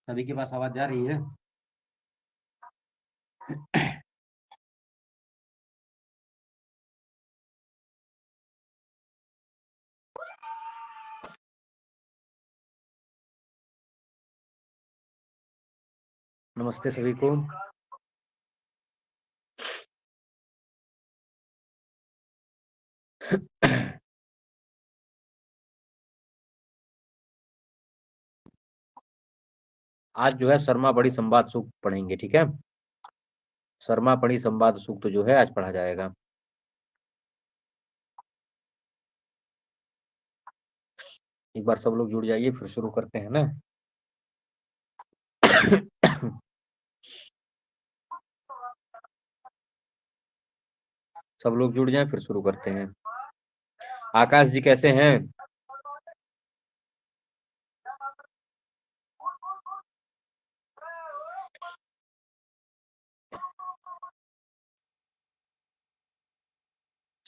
सभी के पास आवाज जा रही है? नमस्ते सभी को। आज जो है शर्मा बड़ी संवाद सूक्त पढ़ेंगे, ठीक है। शर्मा बड़ी संवाद सूक्त जो है आज पढ़ा जाएगा। एक बार सब लोग जुड़ जाइए, फिर शुरू करते हैं ना। सब लोग जुड़ जाएं, फिर शुरू करते हैं। आकाश जी कैसे हैं?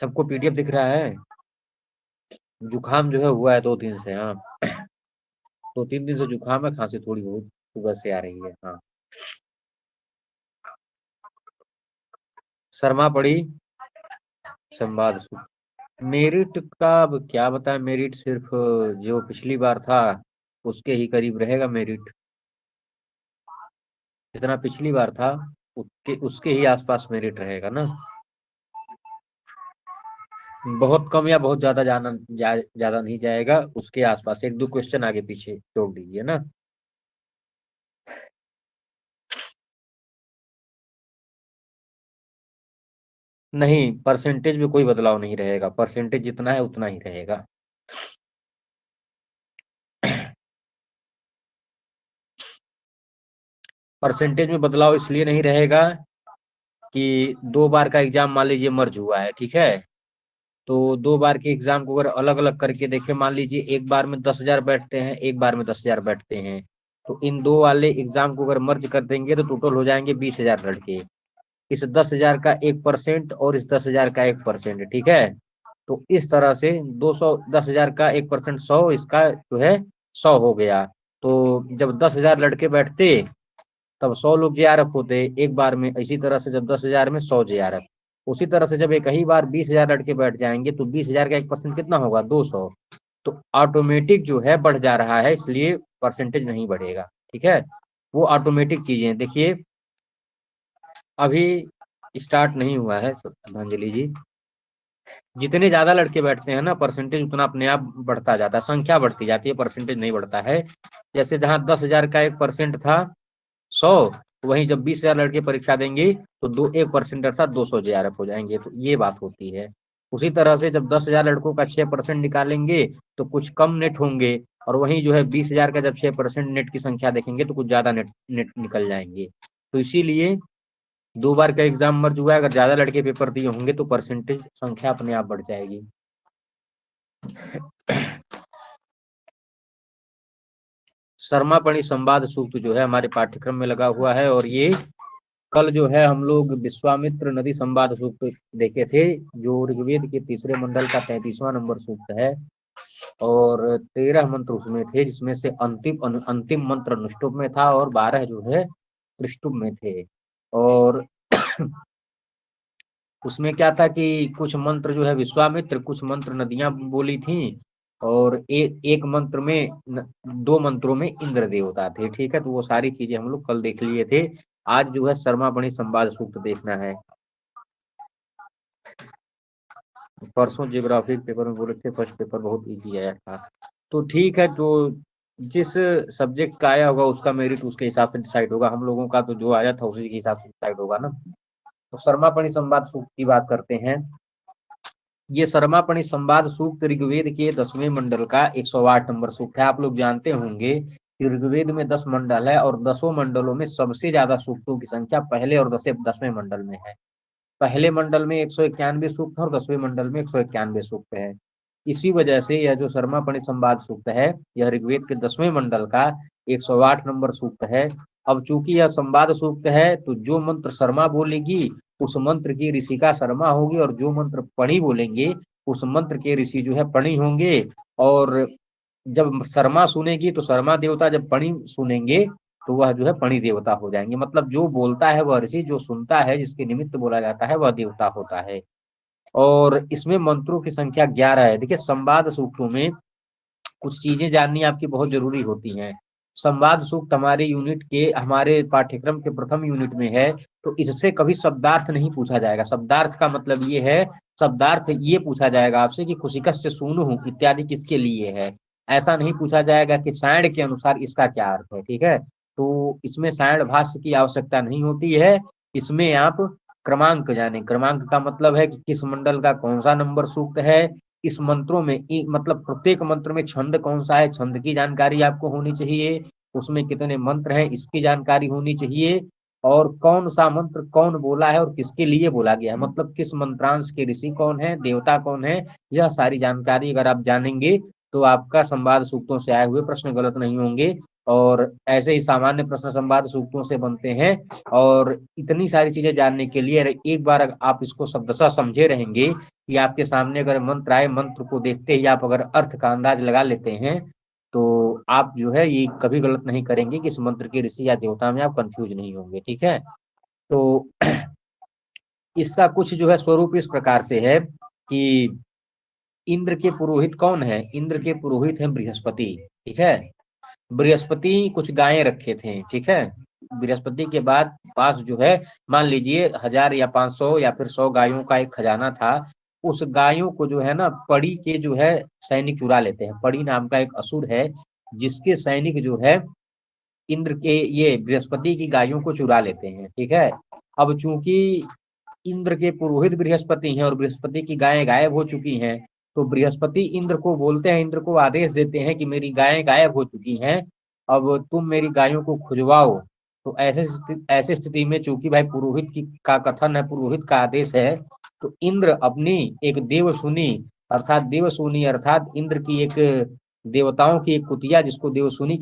सबको पीडीएफ दिख रहा है? जुकाम जो है हुआ है 2 दिन से। हाँ, 2-3 दिन से जुकाम है, खांसी थोड़ी बहुत सुबह से आ रही है। हाँ, शर्मा पड़ी संवाद सूक्त। मेरिट का अब क्या बताएं, मेरिट सिर्फ जो पिछली बार था उसके ही करीब रहेगा मेरिट। जितना पिछली बार था उसके उसके ही आसपास मेरिट रहेगा ना। बहुत कम या बहुत ज्यादा ज्यादा नहीं जाएगा, उसके आसपास 1-2 क्वेश्चन आगे पीछे जोड़ दीजिए ना। नहीं, परसेंटेज में कोई बदलाव नहीं रहेगा, परसेंटेज जितना है उतना ही रहेगा। परसेंटेज में बदलाव इसलिए नहीं रहेगा कि 2 बार का एग्जाम मान लीजिए मर्ज हुआ है, ठीक है। तो 2 बार के एग्जाम को अगर अलग अलग करके देखें, मान लीजिए एक बार में 10,000 बैठते हैं, एक बार में 10,000 बैठते हैं, तो इन दो वाले एग्जाम को अगर मर्ज कर देंगे तो टोटल हो जाएंगे 20,000 लड़के। इस 10,000 का 1% और इस 10,000 का 1%, ठीक है। तो इस तरह से 200, 10,000 का 1% 100, इसका जो है 100 हो गया। तो जब 10,000 लड़के बैठते तब 100 लोग जेआरएफ होते एक बार में। इसी तरह से जब 10,000 में 100 जेआरएफ, उसी तरह से जब एक ही बार 20,000 लड़के बैठ जाएंगे तो 20,000 का 1% कितना होगा? 200। तो ऑटोमेटिक जो है बढ़ जा रहा है, इसलिए परसेंटेज नहीं बढ़ेगा, ठीक है। वो ऑटोमेटिक चीजें देखिए, अभी स्टार्ट नहीं हुआ है श्रद्धांजलि जी। जितने ज्यादा लड़के बैठते हैं ना, परसेंटेज उतना अपने आप बढ़ता जाता है, संख्या बढ़ती जाती है, परसेंटेज नहीं बढ़ता है। जैसे जहां 10,000 का 1% था 100, वहीं जब 20,000 लड़के परीक्षा देंगे तो 1% अर्थात 200 जेआरएफ हो जाएंगे। तो ये बात होती है। उसी तरह से जब 10,000 लड़कों का 6% निकालेंगे तो कुछ कम नेट होंगे, और वहीं जो है 20,000 का जब 6% नेट की संख्या देखेंगे तो कुछ ज्यादा नेट नेट निकल जाएंगे। तो इसीलिए 2 बार का एग्जाम मर्ज हुआ है, अगर ज्यादा लड़के पेपर दिए होंगे तो परसेंटेज संख्या अपने आप बढ़ जाएगी। शर्मा पणि संवाद सूक्त जो है हमारे पाठ्यक्रम में लगा हुआ है, और ये कल जो है हम लोग विश्वामित्र नदी संवाद सूक्त देखे थे, जो ऋग्वेद के तीसरे मंडल का 33वां नंबर सूक्त है। और 13 मंत्र उसमें थे, जिसमें से अंतिम मंत्र अनुष्टुप में था और 12 जो है त्रिष्टुप में थे। और उसमें क्या था कि कुछ मंत्र जो है विश्वामित्र, कुछ मंत्र नदियां बोली थी, और एक मंत्र में 2 मंत्रों में इंद्र देवता थे, ठीक है। तो वो सारी चीजें हम लोग कल देख लिए थे। आज जो है शर्मा बणि संवाद सूक्त देखना है। परसों जियोग्राफी पेपर में बोले थे फर्स्ट पेपर बहुत इजी आया था। तो ठीक है, तो जिस सब्जेक्ट का आया होगा उसका मेरिट उसके हिसाब से डिसाइड होगा। हम लोगों का तो जो आया था उसी के हिसाब से डिसाइड होगा ना। तो शर्मा पणि संवाद सूक्त की बात करते हैं। ये शर्मापणि संवाद सूक्त ऋग्वेद के 10वें मंडल का 108 नंबर सूक्त है। आप लोग जानते होंगे कि ऋग्वेद में 10 मंडल है, और 10 मंडलों में सबसे ज्यादा सूक्तों की संख्या पहले और 10वें मंडल में है। पहले मंडल में 191 सूक्त है और 10वें मंडल में 191 सूक्त है। इसी वजह से यह जो शर्मा पंडित संवाद सूक्त है, यह ऋग्वेद के 10वें मंडल का 108 नंबर सूक्त है। अब चूंकि यह संवाद सूक्त है तो जो मंत्र शर्मा बोलेगी उस मंत्र की ऋषिका शर्मा होगी, और जो मंत्र पणी बोलेंगे उस मंत्र के ऋषि जो है पणी होंगे। और जब शर्मा सुनेगी तो शर्मा देवता जब पणी सुनेंगे तो वह जो है पणि देवता हो जाएंगे। मतलब जो बोलता है वह ऋषि, जो सुनता है जिसके निमित्त बोला जाता है वह देवता होता है। और इसमें मंत्रों की संख्या 11 है। देखिए संवाद सूक्तों में कुछ चीजें जाननी आपकी बहुत जरूरी होती हैं। संवाद सूक्त हमारे यूनिट के, हमारे पाठ्यक्रम के प्रथम यूनिट में है। तो इससे कभी शब्दार्थ नहीं पूछा जाएगा। शब्दार्थ का मतलब ये है, शब्दार्थ ये पूछा जाएगा आपसे कि कुशिकस्य सूनु इत्यादि किसके लिए है। ऐसा नहीं पूछा जाएगा कि सायण के अनुसार इसका क्या अर्थ है। ठीक है, तो इसमें सायण भाष्य की आवश्यकता नहीं होती है। इसमें आप क्रमांक जाने, क्रमांक का मतलब है कि किस मंडल का कौन सा नंबर सूक्त है। इस मंत्रों में मतलब प्रत्येक मंत्र में छंद कौन सा है, छंद की जानकारी आपको होनी चाहिए। उसमें कितने मंत्र हैं इसकी जानकारी होनी चाहिए। और कौन सा मंत्र कौन बोला है और किसके लिए बोला गया है, मतलब किस मंत्रांश के ऋषि कौन है, देवता कौन है। यह सारी जानकारी अगर आप जानेंगे तो आपका संवाद सूक्तों से आए हुए प्रश्न गलत नहीं होंगे। और ऐसे ही सामान्य प्रश्न संवाद सूक्तों से बनते हैं। और इतनी सारी चीजें जानने के लिए एक बार आप इसको शब्दशः समझे रहेंगे कि आपके सामने अगर मंत्र आए, मंत्र को देखते ही आप अगर अर्थ का अंदाज लगा लेते हैं तो आप जो है ये कभी गलत नहीं करेंगे कि इस मंत्र के ऋषि या देवता में आप कंफ्यूज नहीं होंगे। ठीक है, तो इसका कुछ जो है स्वरूप इस प्रकार से है कि इंद्र के पुरोहित कौन है, इंद्र के पुरोहित है बृहस्पति। ठीक है, बृहस्पति कुछ गायें रखे थे। ठीक है, बृहस्पति के बाद पास जो है मान लीजिए 1000 या 500 या फिर 100 गायों का एक खजाना था। उस गायों को जो है ना पड़ी के जो है सैनिक चुरा लेते हैं। पड़ी नाम का एक असुर है जिसके सैनिक जो है इंद्र के, ये बृहस्पति की गायों को चुरा लेते हैं। ठीक है, अब चूंकि इंद्र के पुरोहित बृहस्पति हैं और बृहस्पति की गायें गायब हो चुकी हैं, तो बृहस्पति इंद्र को बोलते हैं, इंद्र को आदेश देते हैं कि मेरी गायें गायब हो चुकी हैं, अब तुम मेरी गायों को खुजवाओ। तो ऐसे स्थिति में चूंकि भाई पुरोहित की का कथन है, पुरोहित का आदेश है, तो इंद्र अपनी एक देवसुनी अर्थात इंद्र की एक, देवताओं की एक कुतिया जिसको देवसुनी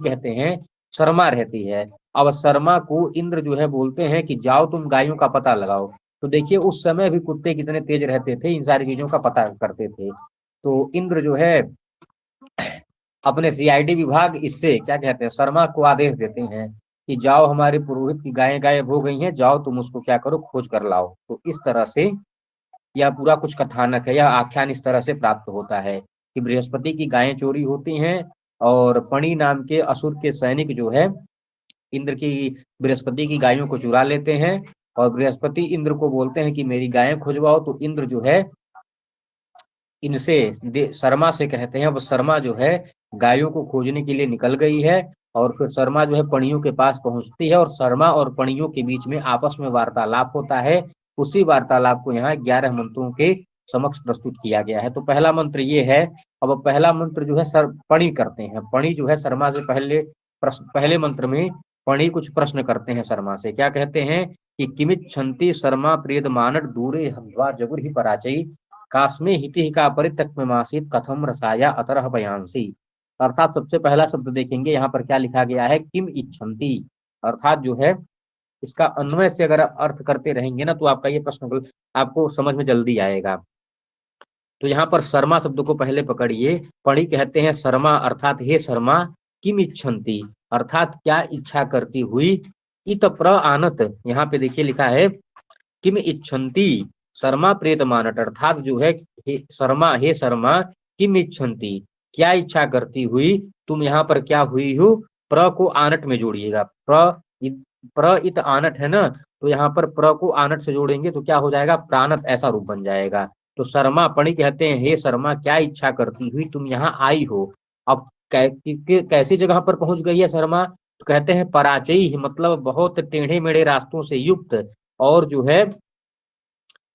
कहते हैं, शर्मा रहती है। अब शर्मा को इंद्र जो है बोलते हैं कि जाओ तुम गायों का पता लगाओ। तो देखिए उस समय भी कुत्ते कितने तेज रहते थे, इन सारी चीजों का पता करते थे। तो इंद्र जो है अपने सीआईडी विभाग, इससे क्या कहते हैं, शर्मा को आदेश देते हैं कि जाओ हमारे पुरोहित की गायें गायब हो गई हैं, जाओ तुम उसको क्या करो, खोज कर लाओ। तो इस तरह से यह पूरा कुछ कथानक है, यह आख्यान इस तरह से प्राप्त होता है कि बृहस्पति की गायें चोरी होती हैं और पणि नाम के असुर के सैनिक जो है इंद्र की, बृहस्पति की गायों को चुरा लेते हैं। और बृहस्पति इंद्र को बोलते हैं कि मेरी गायें खुजवाओ। तो इंद्र जो है इनसे शर्मा से कहते हैं, वो शर्मा जो है गायों को खोजने के लिए निकल गई है। और फिर शर्मा जो है पणियों के पास पहुंचती है और शर्मा और पणियों के बीच में आपस में वार्तालाप होता है। उसी वार्तालाप को यहाँ 11 मंत्रों के समक्ष प्रस्तुत किया गया है। तो पहला मंत्र ये है। अब पहला मंत्र जो है पणि करते हैं, पणि जो है शर्मा से पहले मंत्र में पणि कुछ प्रश्न करते हैं शर्मा से। क्या कहते हैं कि किमिच्छन्ति शर्मा प्रियद मानट दूरे हंध्वा जगुर ही पराचई कास्मे हिति का परित्यक्तमासीत कथम रसाया अतरह बयांसी। अर्थात सबसे पहला शब्द देखेंगे यहाँ पर क्या लिखा गया है, किम इच्छन्ति। अर्थात जो है इसका अन्वय से अगर आप अर्थ करते रहेंगे ना तो आपका ये प्रश्न आपको समझ में जल्दी आएगा। तो यहाँ पर शर्मा शब्द को पहले पकड़िए। पढ़ी कहते हैं शर्मा अर्थात हे शर्मा, किम इच्छन्ति अर्थात क्या इच्छा करती हुई, इत प्र आनत यहाँ पे देखिए लिखा है किम इच्छन्ति शर्मा प्रेत मानट अर्थात जो है हे शर्मा किम इच्छन्ति क्या इच्छा करती हुई, तुम यहाँ पर क्या हुई हो, प्र को आनट में जोड़िएगा। प्र इत आनट है ना, तो यहाँ पर प्र को आनट से जोड़ेंगे तो क्या हो जाएगा, प्राणत ऐसा रूप बन जाएगा। तो शर्मा पणि कहते हैं हे शर्मा क्या इच्छा करती हुई तुम यहाँ आई हो। अब कैसी जगह पर पहुंच गई है शर्मा, तो कहते हैं पराचई मतलब बहुत टेढ़े मेढ़े रास्तों से युक्त, और जो है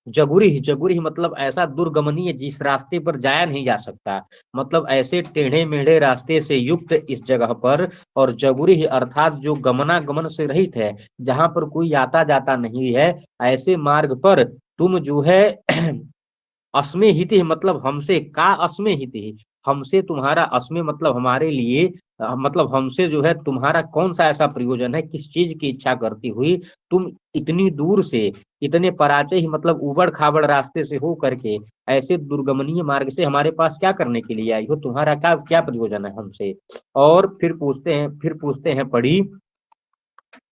जगुरी मतलब ऐसा दुर्गमनीय जिस रास्ते पर जाया नहीं जा सकता, मतलब ऐसे टेढ़े मेढ़े रास्ते से युक्त इस जगह पर। और जगुरी अर्थात जो गमनागमन से रहित है, जहां पर कोई आता जाता नहीं है, ऐसे मार्ग पर तुम जो है अस्मे हिति मतलब हमसे का अस्मे हिति, हमसे तुम्हारा अस्मे मतलब हमारे लिए मतलब हमसे जो है तुम्हारा कौन सा ऐसा प्रयोजन है, किस चीज की इच्छा करती हुई तुम इतनी दूर से, इतने पराचय ही मतलब उबड़ खाबड़ रास्ते से हो करके ऐसे दुर्गमनीय मार्ग से हमारे पास क्या करने के लिए आई हो, तुम्हारा क्या क्या प्रयोजन है हमसे। और फिर पूछते हैं पढ़ी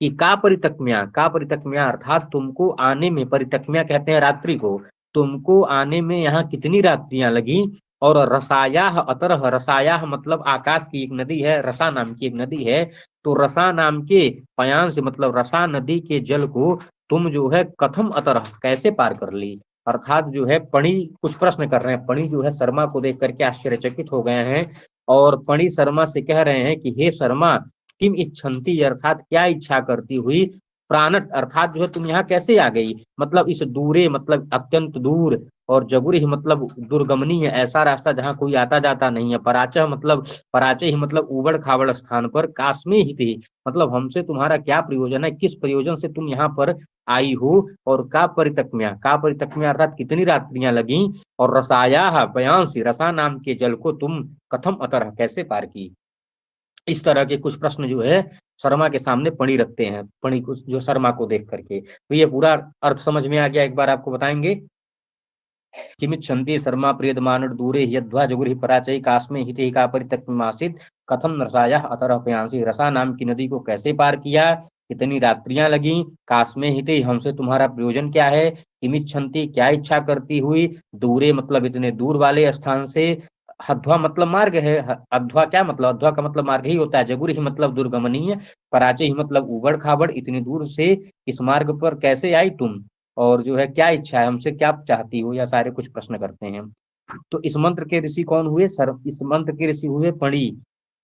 कि का परितक्म्या अर्थात तुमको आने में, परितक्म्या कहते हैं रात्रि को, तुमको आने में यहाँ कितनी रात्रियां लगी। और रसायाह अतरह, रसायाह मतलब आकाश की एक नदी है, रसा नाम की एक नदी है, तो रसा नाम के पयान से मतलब रसा नदी के जल को तुम जो है कथम अतरह कैसे पार कर ली। अर्थात जो है पणि कुछ प्रश्न कर रहे हैं, पणि जो है शर्मा को देख करके आश्चर्यचकित हो गए हैं और पणि शर्मा से कह रहे हैं कि हे शर्मा, किम इच्छन्ति अर्थात क्या इच्छा करती हुई, प्राणट अर्थात जो है तुम यहाँ कैसे आ गई, मतलब इस दूरे मतलब अत्यंत दूर, और जबुरी मतलब दुर्गमनीय ऐसा रास्ता जहाँ कोई आता जाता नहीं है, पराचय ही मतलब उबड़ खाबड़ स्थान पर, काश्मी ही थी मतलब हमसे तुम्हारा क्या प्रयोजन है, किस प्रयोजन से तुम यहाँ पर आई हो। और का परितक्म्या अर्थात कितनी रात्रियां लगी, और रसाया बयांसी रसा नाम के जल को तुम कथम अतर कैसे पार की। इस तरह के कुछ प्रश्न जो है शर्मा के सामने पड़ी रखते हैं, पड़ी कुछ जो शर्मा को देख करके, तो ये पूरा अर्थ समझ में आ गया, एक बार आपको बताएंगे। किमिच्छन्ति शर्मा प्रियदमानुर दूरे यद्वा जगुरि पराचय कास्मे हिते का परित्यक्तमासित कथम रसायः अतरः पयांसी, रसा नाम की नदी को कैसे पार किया, कितनी रात्रियां लगी, कास्मे हिते हमसे तुम्हारा प्रयोजन क्या है, किमिच्छन्ति क्या इच्छा करती हुई, दूरे मतलब इतने दूर वाले स्थान से, हध्वा मतलब मार्ग है, अध्वा क्या मतलब, अध्वा का मतलब मार्ग ही होता है, जगुर ही मतलब दुर्गमनीय, पराचय ही मतलब उबड़ खाबड़, इतनी दूर से इस मार्ग पर कैसे आई तुम, और जो है क्या इच्छा है हमसे, क्या चाहती हो, या सारे कुछ प्रश्न करते हैं। तो इस मंत्र के ऋषि कौन हुए, सर इस मंत्र के ऋषि हुए पणी।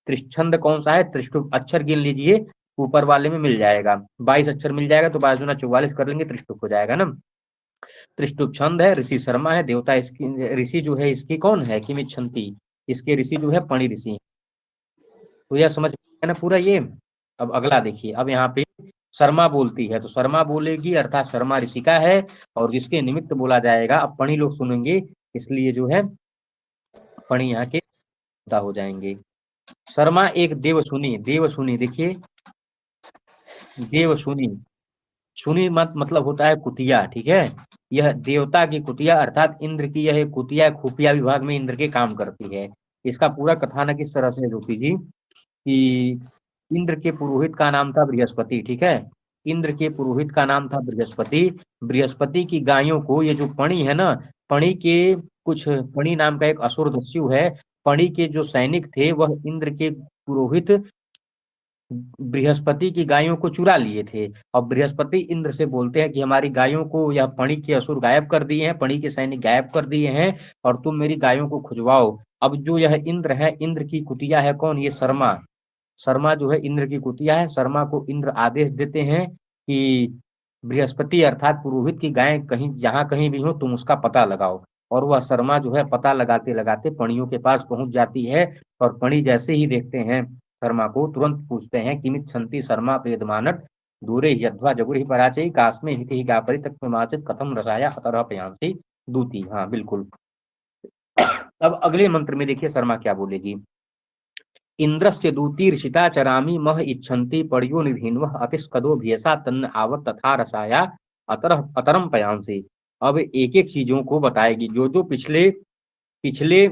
त्रिछंद कौन सा है, त्रिष्टुप अक्षर गिन लीजिए, ऊपर वाले में मिल जाएगा, 22 अक्षर मिल जाएगा, तो 22 × 44 कर लेंगे, त्रिष्टुप हो जाएगा ना। त्रिष्टुप छंद है, ऋषि शर्मा है, देवता इसकी, ऋषि जो है इसकी कौन है, किमिच्छन्ति, इसके ऋषि जो है पणि ऋषि। तो यह समझ में आया ना पूरा ये। अब अगला देखिए, अब यहाँ पे शर्मा बोलती है, तो शर्मा बोलेगी अर्थात शर्मा ऋषिका है, और जिसके निमित्त बोला जाएगा, अब पणी लोग सुनेंगे, इसलिए जो है पणी यहाँ के हो जाएंगे। शर्मा एक देव सुनी देखिए, देव सुनी, सुनी मत मतलब होता है कुतिया, ठीक है, यह देवता की कुतिया अर्थात इंद्र की यह कुतिया खुफिया विभाग में इंद्र के काम करती है। इसका पूरा कथानक इस तरह से है ज्योति जी कि इंद्र के पुरोहित का नाम था बृहस्पति, ठीक है, इंद्र के पुरोहित का नाम था बृहस्पति, बृहस्पति की गायों को ये जो पणी है ना, पणी के कुछ, पणी नाम का एक असुर दस्यु है, पणी के जो सैनिक थे वह इंद्र के पुरोहित बृहस्पति की गायों को चुरा लिए थे। और बृहस्पति इंद्र से बोलते हैं कि हमारी गायों को यह पणी के असुर गायब कर दिए हैं, पणी के सैनिक गायब कर दिए हैं, और तुम मेरी गायों को खुजवाओ। अब जो यह इंद्र है, इंद्र की कुतिया है कौन, ये शर्मा, शर्मा जो है इंद्र की कुतिया है, शर्मा को इंद्र आदेश देते हैं कि बृहस्पति अर्थात पुरोहित की गाय कहीं जहां कहीं भी हो तुम उसका पता लगाओ। और वह शर्मा जो है पता लगाते लगाते पणियों के पास पहुंच जाती है, और पणी जैसे ही देखते हैं शर्मा को, तुरंत पूछते हैं किमित संति शर्मा प्रियदमानट दूरे यद्वा जगुर ही पराचय कास्मे हित ही गापरि तक माचित कथम रसाया अतरह पयांसी दूती, हाँ बिल्कुल। अब अगले मंत्र में देखिए शर्मा क्या बोलेगी, इंद्रस्य दूतीर्षिता चरामी मह इच्छन्ति पर्यो निधीन्वः अतिष्कदो भियसा तन्न आवत तथा रसाया अतरम पयांसी। अब एक एक चीजों को बताएगी, जो जो पिछले पिछले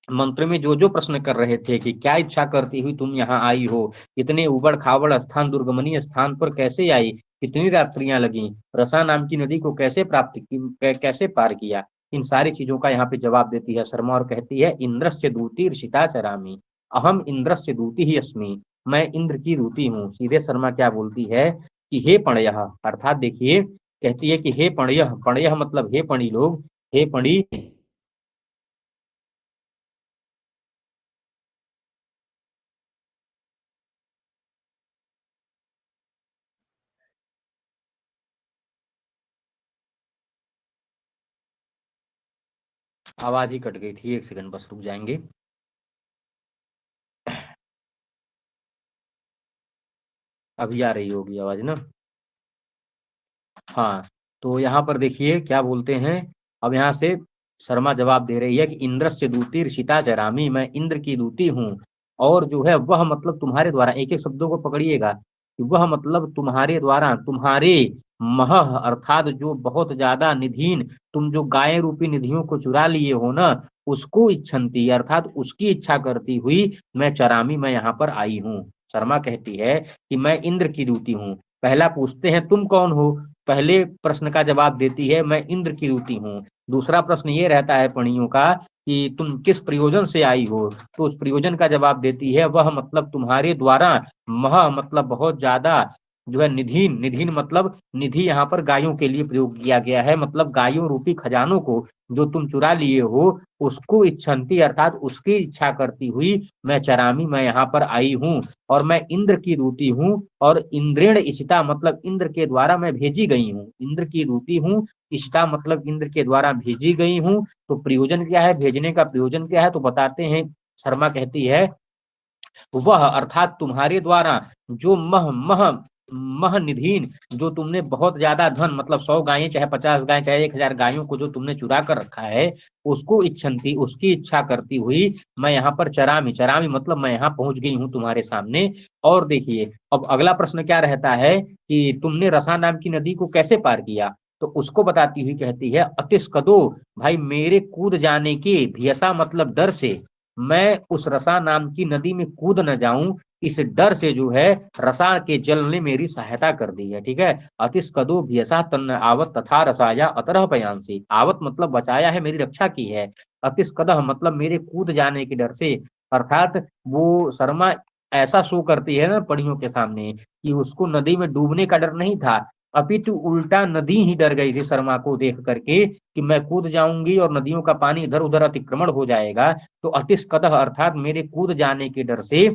मंत्र में जो जो प्रश्न कर रहे थे कि क्या इच्छा करती हुई तुम यहाँ आई हो, इतने उबड़ खाबड़ स्थान दुर्गमनीय स्थान पर कैसे आई, कितनी रात्रियां लगी, रसा नाम की नदी को कैसे प्राप्त की, कैसे पार किया, इन सारी चीजों का यहाँ पे जवाब देती है शर्मा, और कहती है इंद्रस्य दूती ऋषिता चरामी, अहम इंद्रस्य दूती ही अस्मि, मैं इंद्र की दूती हूँ। सीधे शर्मा क्या बोलती है कि हे पणयः अर्थात देखिए, कहती है कि हे पणयः, पणयः मतलब हे पणी लोग, हे पणी। आवाज ही कट गई थी, एक सेकंड बस रुक जाएंगे। अभी आ रही होगी आवाज ना। हाँ, तो यहाँ पर देखिए क्या बोलते हैं, अब यहाँ से शर्मा जवाब दे रही है कि इंद्र से दूती ऋषिता चरामी, मैं इंद्र की दूती हूँ, और जो है वह मतलब तुम्हारे द्वारा, एक एक शब्दों को पकड़िएगा, कि वह मतलब तुम्हारे द्वारा, तुम्हारे मह अर्थात जो बहुत ज्यादा निधीन, तुम जो गाय रूपी निधियों को चुरा लिए हो ना, उसको इच्छन्ति अर्थात उसकी इच्छा करती हुई मैं चरामी, मैं यहाँ पर आई हूँ। शर्मा कहती है कि मैं इंद्र की दूती हूँ। पहला पूछते हैं तुम कौन हो, पहले प्रश्न का जवाब देती है मैं इंद्र की दूती हूँ। दूसरा प्रश्न ये रहता है पणियों का कि तुम किस प्रयोजन से आई हो, तो उस प्रयोजन का जवाब देती है वह मतलब तुम्हारे द्वारा मह मतलब बहुत ज्यादा जो है निधीन, निधीन मतलब निधि यहाँ पर गायों के लिए प्रयोग किया गया है, मतलब गायों रूपी खजानों को जो तुम चुरा लिए हो उसको इच्छन्ति अर्थात उसकी इच्छा करती हुई मैं चरामी, मैं यहाँ पर आई हूँ। और मैं इंद्र की दूती हूँ, और इंद्रेण इशिता मतलब इंद्र के द्वारा मैं भेजी गई हूँ, इंद्र की दूती हूँ, इशिता मतलब इंद्र के द्वारा भेजी गई हूँ। तो प्रयोजन क्या है, भेजने का प्रयोजन क्या है, तो बताते हैं। शर्मा कहती है वह अर्थात तुम्हारे द्वारा जो मह मह मह निधीन, जो तुमने बहुत ज्यादा धन मतलब 100 गायें चाहे 50 गायें चाहे 1000 गायों को जो तुमने चुरा कर रखा है, उसको इच्छन्ति उसकी इच्छा करती हुई मैं यहाँ पर चरामी, चरामी मतलब मैं यहाँ पहुंच गई हूँ तुम्हारे सामने। और देखिए अब अगला प्रश्न क्या रहता है कि तुमने रसा नाम की नदी को कैसे पार किया, तो उसको बताती हुई कहती है अतिस्कदो, भाई मेरे कूद जाने के, भियसा मतलब डर से, मैं उस रसा नाम की नदी में कूद न जाऊं, इस डर से जो है रसा के जल ने मेरी सहायता कर दी है। ठीक है, अतिस्कदो भियसा तन्न आवत तथा रसाया अतरह पयांसी, आवत मतलब बचाया है, मेरी रक्षा की है, अतिस्कदह मतलब मेरे कूद जाने के डर से, अर्थात वो शर्मा ऐसा शो करती है ना पढ़ियों के सामने कि उसको नदी में डूबने का डर नहीं था, अपितु उल्टा नदी ही डर गई थी शर्मा को देख करके कि मैं कूद जाऊंगी और नदियों का पानी इधर उधर अतिक्रमण हो जाएगा। तो अतिस्कदह अर्थात मेरे कूद जाने के डर से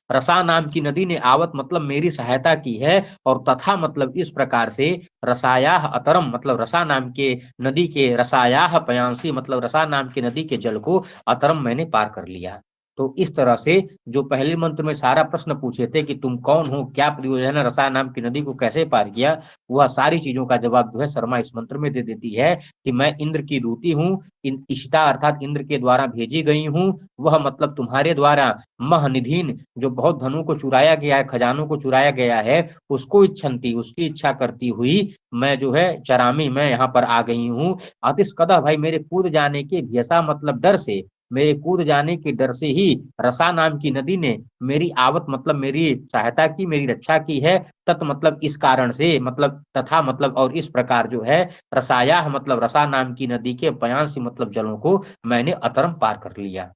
रसा नाम की नदी ने आवत मतलब मेरी सहायता की है, और तथा मतलब इस प्रकार से रसायाह अतरम मतलब रसा नाम के नदी के रसायाह पयांसी मतलब रसा नाम की नदी के जल को अतरम मैंने पार कर लिया। तो इस तरह से जो पहले मंत्र में सारा प्रश्न पूछे थे कि तुम कौन हो, क्या प्रयोजन है, रसा नाम की नदी को कैसे पार किया, वह सारी चीजों का जवाब जो है शर्मा इस मंत्र में दे देती है कि मैं इंद्र की दूती हूँ, इशिता अर्थात इंद्र के द्वारा भेजी गई हूँ, वह मतलब तुम्हारे द्वारा महनिधीन जो बहुत धनों को चुराया गया है, खजानों को चुराया गया है, उसको इच्छन्ति उसकी इच्छा करती हुई मैं जो है चरामी, मैं यहाँ पर आ गई हूँ। अतिस्कदह भाई मेरे कूद जाने के व्यसा मतलब डर से, मेरे कूद जाने के डर से ही रसा नाम की नदी ने मेरी आवत मतलब मेरी सहायता की, मेरी रक्षा की है। तत् मतलब इस कारण से मतलब तथा मतलब और इस प्रकार जो है रसाया मतलब रसा नाम की नदी के पयांसी मतलब जलों को मैंने अतरम पार कर लिया।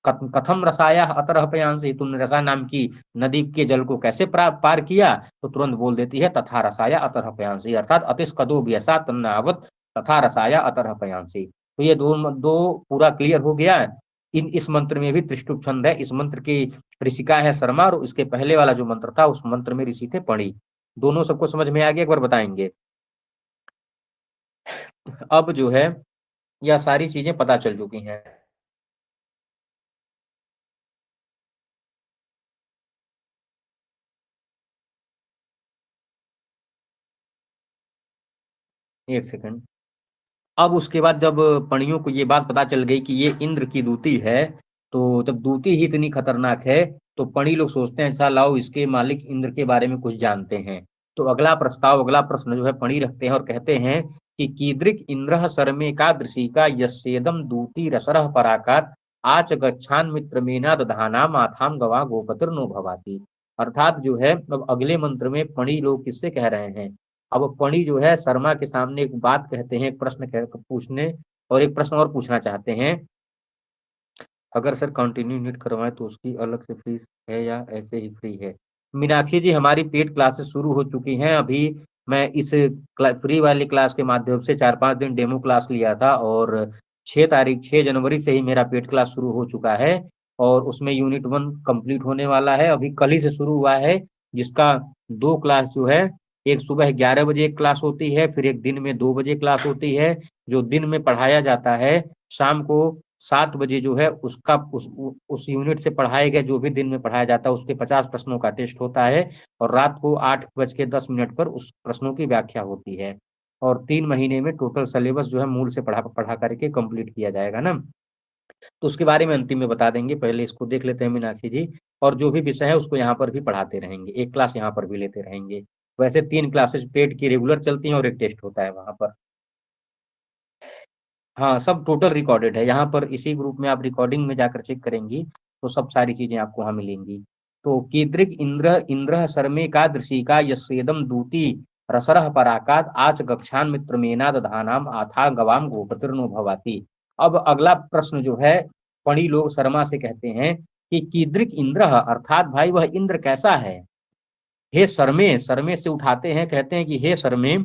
कथम रसाया अतरह पयांसी, तुमने रसा नाम की नदी के जल को कैसे पार किया, तो तुरंत बोल देती है तथा रसाया अतरह पयांसी अर्थात अतिस्कदो व्यसा तन्नावत तथा रसाया अतरह पयांसी। तो ये दो दो पूरा क्लियर हो गया। इन इस मंत्र में भी त्रिष्टुप छंद है, इस मंत्र की ऋषिका है शर्मा, और उसके पहले वाला जो मंत्र था उस मंत्र में ऋषि थे पढ़ी। दोनों सबको समझ में आ गया, एक बार बताएंगे। अब जो है यह सारी चीजें पता चल चुकी हैं। एक सेकंड। अब उसके बाद जब पणियों को ये बात पता चल गई कि ये इंद्र की दूती है, तो जब दूती ही इतनी खतरनाक है, तो पणी लोग सोचते हैं अच्छा लाओ इसके मालिक इंद्र के बारे में कुछ जानते हैं। तो अगला प्रस्ताव, अगला प्रश्न जो है पणी रखते हैं और कहते हैं कि कीदृक इंद्र सर्मे का दृशिका यस्येदम दूती रसरः पराकात आच गच्छान मित्र मेना दधाना माथाम गवा गोपतिर भवाती। अर्थात जो है अब अगले मंत्र में पणी लोग किससे कह रहे हैं, अब पणी जो है शर्मा के सामने एक बात कहते हैं, एक प्रश्न पूछने और एक प्रश्न और पूछना चाहते हैं। अगर सर कंटिन्यू नीट करवाएं तो उसकी अलग से फीस है या ऐसे ही फ्री है। मीनाक्षी जी हमारी पेड क्लासेस शुरू हो चुकी हैं अभी। मैं इस फ्री वाली क्लास के माध्यम से 4-5 दिन डेमो क्लास लिया था, और 6 जनवरी से ही मेरा पेड क्लास शुरू हो चुका है, और उसमें यूनिट 1 कंप्लीट होने वाला है, अभी कल ही से शुरू हुआ है। जिसका 2 क्लास जो है, एक सुबह 11 बजे एक क्लास होती है, फिर एक दिन में 2 बजे क्लास होती है। जो दिन में पढ़ाया जाता है शाम को 7 बजे जो है उसका उस यूनिट से पढ़ाए गए जो भी दिन में पढ़ाया जाता है उसके 50 प्रश्नों का टेस्ट होता है, और रात को 8:10 पर उस प्रश्नों की व्याख्या होती है। और 3 महीने में टोटल सिलेबस जो है मूल से पढ़ा पढ़ा करके कंप्लीट किया जाएगा ना। तो उसके बारे में अंतिम में बता देंगे, पहले इसको देख लेते हैं मीनाक्षी जी। और जो भी विषय है उसको यहाँ पर भी पढ़ाते रहेंगे, एक क्लास यहाँ पर भी लेते रहेंगे। वैसे 3 क्लासेज पेड की रेगुलर चलती हैं और एक टेस्ट होता है वहाँ पर। हाँ, सब टोटल रिकॉर्डेड है यहाँ पर, इसी ग्रुप में आप रिकॉर्डिंग में जाकर चेक करेंगी तो सब सारी चीजें आपको वहाँ मिलेंगी। तो कीदृक इंद्र इंद्र सर्मे का दृशिका यस्येदम दूती रसरः पराकात आच गच्छान मित्र मेना दधानाम आथा गवाम गोपतिर्नो भवाति। अब अगला प्रश्न जो है, पणी लोग शर्मा से कहते हैं कि कीदृक इंद्र, अर्थात भाई वह इंद्र कैसा है। हे शर्मे, शर्मे से उठाते हैं, कहते हैं कि हे शर्मे,